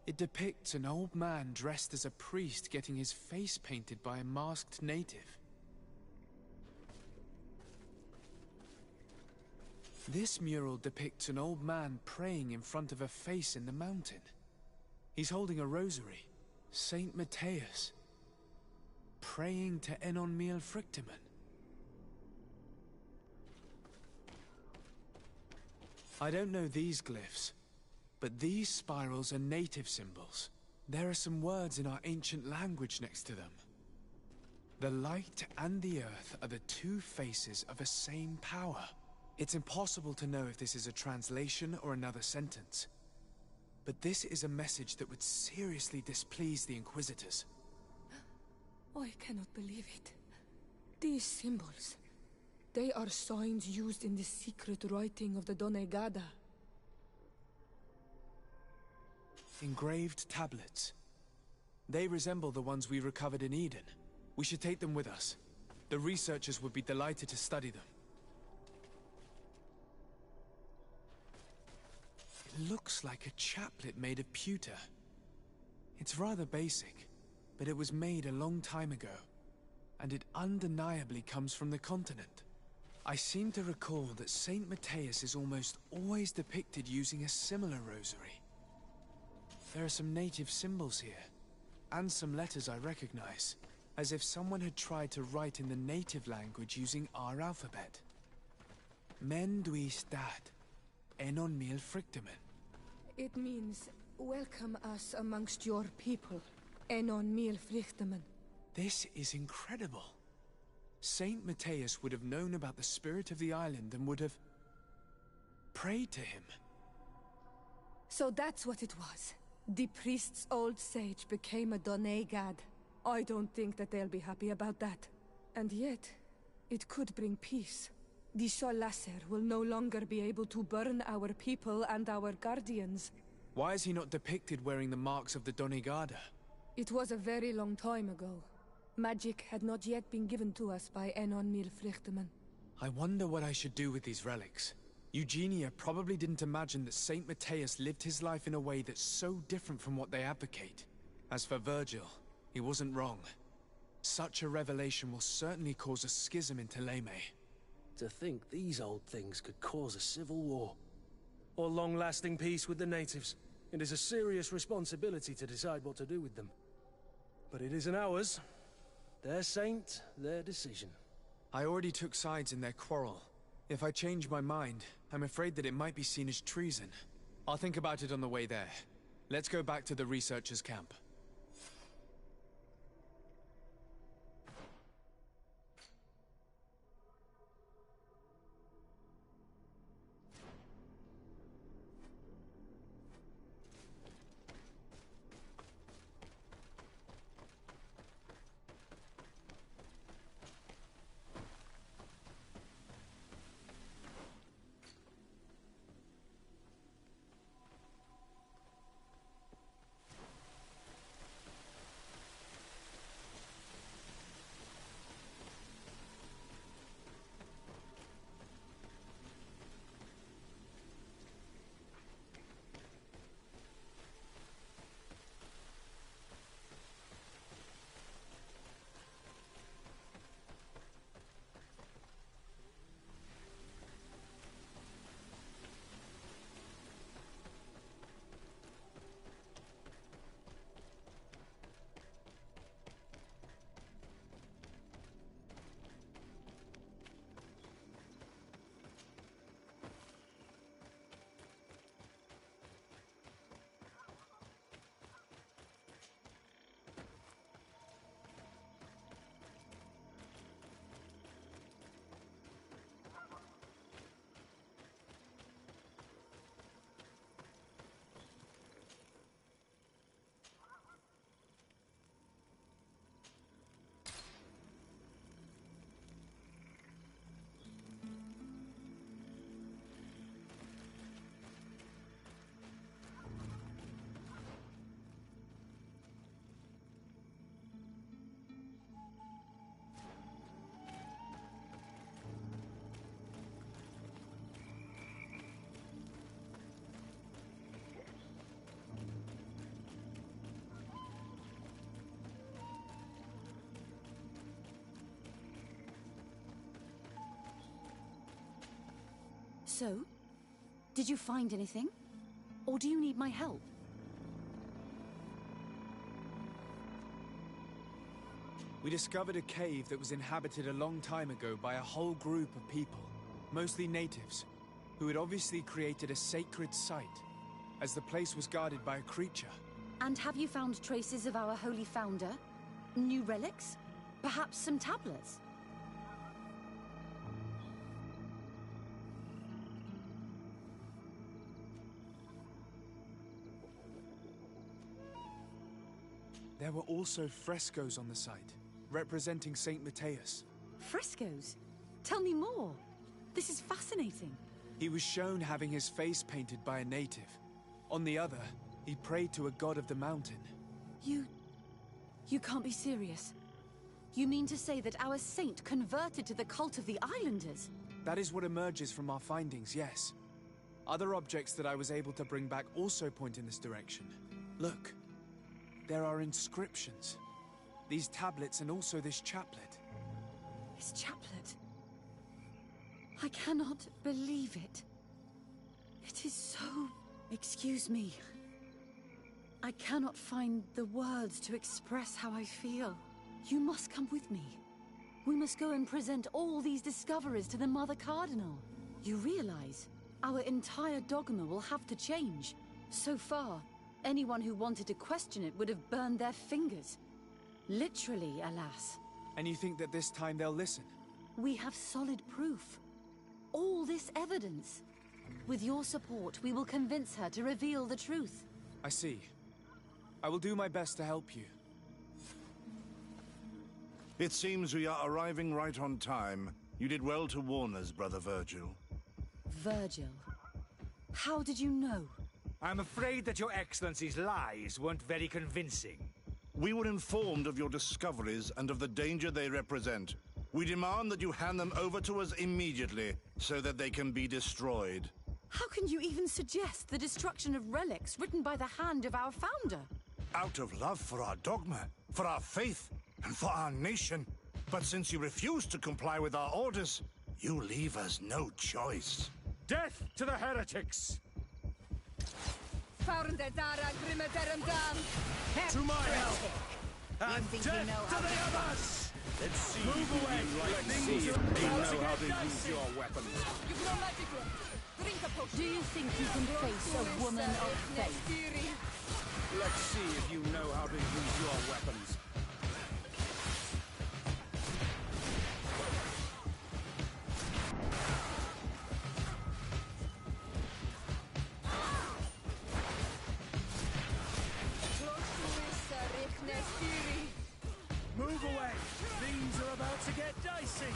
It depicts an old man dressed as a priest getting his face painted by a masked native. This mural depicts an old man praying in front of a face in the mountain. He's holding a rosary. Saint Matthias. Praying to Enon Miel Frictimen. I don't know these glyphs, but these spirals are native symbols. There are some words in our ancient language next to them. The light and the earth are the two faces of a same power. It's impossible to know if this is a translation or another sentence. But this is a message that would seriously displease the Inquisitors. I cannot believe it. These symbols, they are signs used in the secret writing of the Donegada. Engraved tablets. They resemble the ones we recovered in Eden. We should take them with us. The researchers would be delighted to study them. It looks like a chaplet made of pewter. It's rather basic, but it was made a long time ago, and it undeniably comes from the continent. I seem to recall that Saint Matthias is almost always depicted using a similar rosary. There are some native symbols here, and some letters I recognize, as if someone had tried to write in the native language using our alphabet. Men duis dat, enon mil frictimen. It means, welcome us amongst your people, Enon Mil Frictimen. This is incredible. Saint Matthias would have known about the spirit of the island and would have prayed to him. So that's what it was. The priest's old sage became a Donegad. I don't think that they'll be happy about that. And yet, it could bring peace. The Solasser will no longer be able to burn our people and our guardians. Why is he not depicted wearing the marks of the Donegada? It was a very long time ago. Magic had not yet been given to us by Enon Mil Frictimen. I wonder what I should do with these relics. Eugenia probably didn't imagine that Saint Matthias lived his life in a way that's so different from what they advocate. As for Virgil, he wasn't wrong. Such a revelation will certainly cause a schism in Thélème. To think these old things could cause a civil war. Or long-lasting peace with the natives. It is a serious responsibility to decide what to do with them. But it isn't ours. Their saint, their decision. I already took sides in their quarrel. If I change my mind, I'm afraid that it might be seen as treason. I'll think about it on the way there. Let's go back to the researchers' camp. So, did you find anything? Or do you need my help? We discovered a cave that was inhabited a long time ago by a whole group of people, mostly natives, who had obviously created a sacred site, as the place was guarded by a creature. And have you found traces of our holy founder? New relics? Perhaps some tablets? There were also frescoes on the site, representing Saint Matthias. Frescoes? Tell me more. This is fascinating. He was shown having his face painted by a native. On the other, he prayed to a god of the mountain. You can't be serious. You mean to say that our saint converted to the cult of the Islanders? That is what emerges from our findings, yes. Other objects that I was able to bring back also point in this direction. Look, there are inscriptions. These tablets and also this chaplet. This chaplet? I cannot believe it. It is so... Excuse me. I cannot find the words to express how I feel. You must come with me. We must go and present all these discoveries to the Mother Cardinal. You realize our entire dogma will have to change. So far, anyone who wanted to question it would have burned their fingers. Literally, alas. And you think that this time they'll listen? We have solid proof. All this evidence. With your support, we will convince her to reveal the truth. I see. I will do my best to help you. It seems we are arriving right on time. You did well to warn us, Brother Virgil. Virgil? How did you know? I'm afraid that your Excellency's lies weren't very convincing. We were informed of your discoveries and of the danger they represent. We demand that you hand them over to us immediately, so that they can be destroyed. How can you even suggest the destruction of relics written by the hand of our founder? Out of love for our dogma, for our faith, and for our nation. But since you refuse to comply with our orders, you leave us no choice. Death to the heretics! To my help! And death to the others! Let's see. Move away! Let's see if you know how to use your weapons. Do you think you can face a woman of faith? Let's see if you know how to use your weapons. Move away! Things are about to get dicey!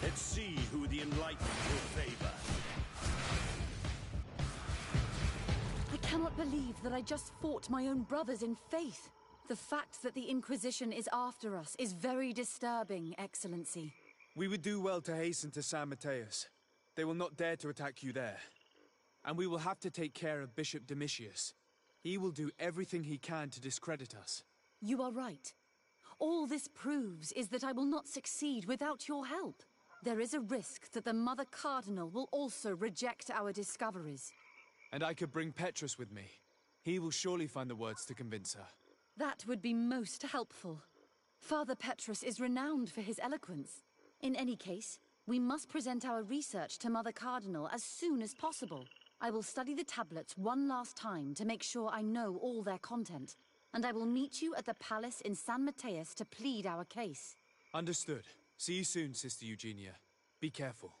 Let's see who the Enlightened will favor. I cannot believe that I just fought my own brothers in faith. The fact that the Inquisition is after us is very disturbing, Excellency. We would do well to hasten to San Matthias. They will not dare to attack you there. And we will have to take care of Bishop Domitius. He will do everything he can to discredit us. You are right. All this proves is that I will not succeed without your help. There is a risk that the Mother Cardinal will also reject our discoveries. And I could bring Petrus with me. He will surely find the words to convince her. That would be most helpful. Father Petrus is renowned for his eloquence. In any case, we must present our research to Mother Cardinal as soon as possible. I will study the tablets one last time to make sure I know all their content. And I will meet you at the palace in San Matthias to plead our case. Understood. See you soon, Sister Eugenia. Be careful.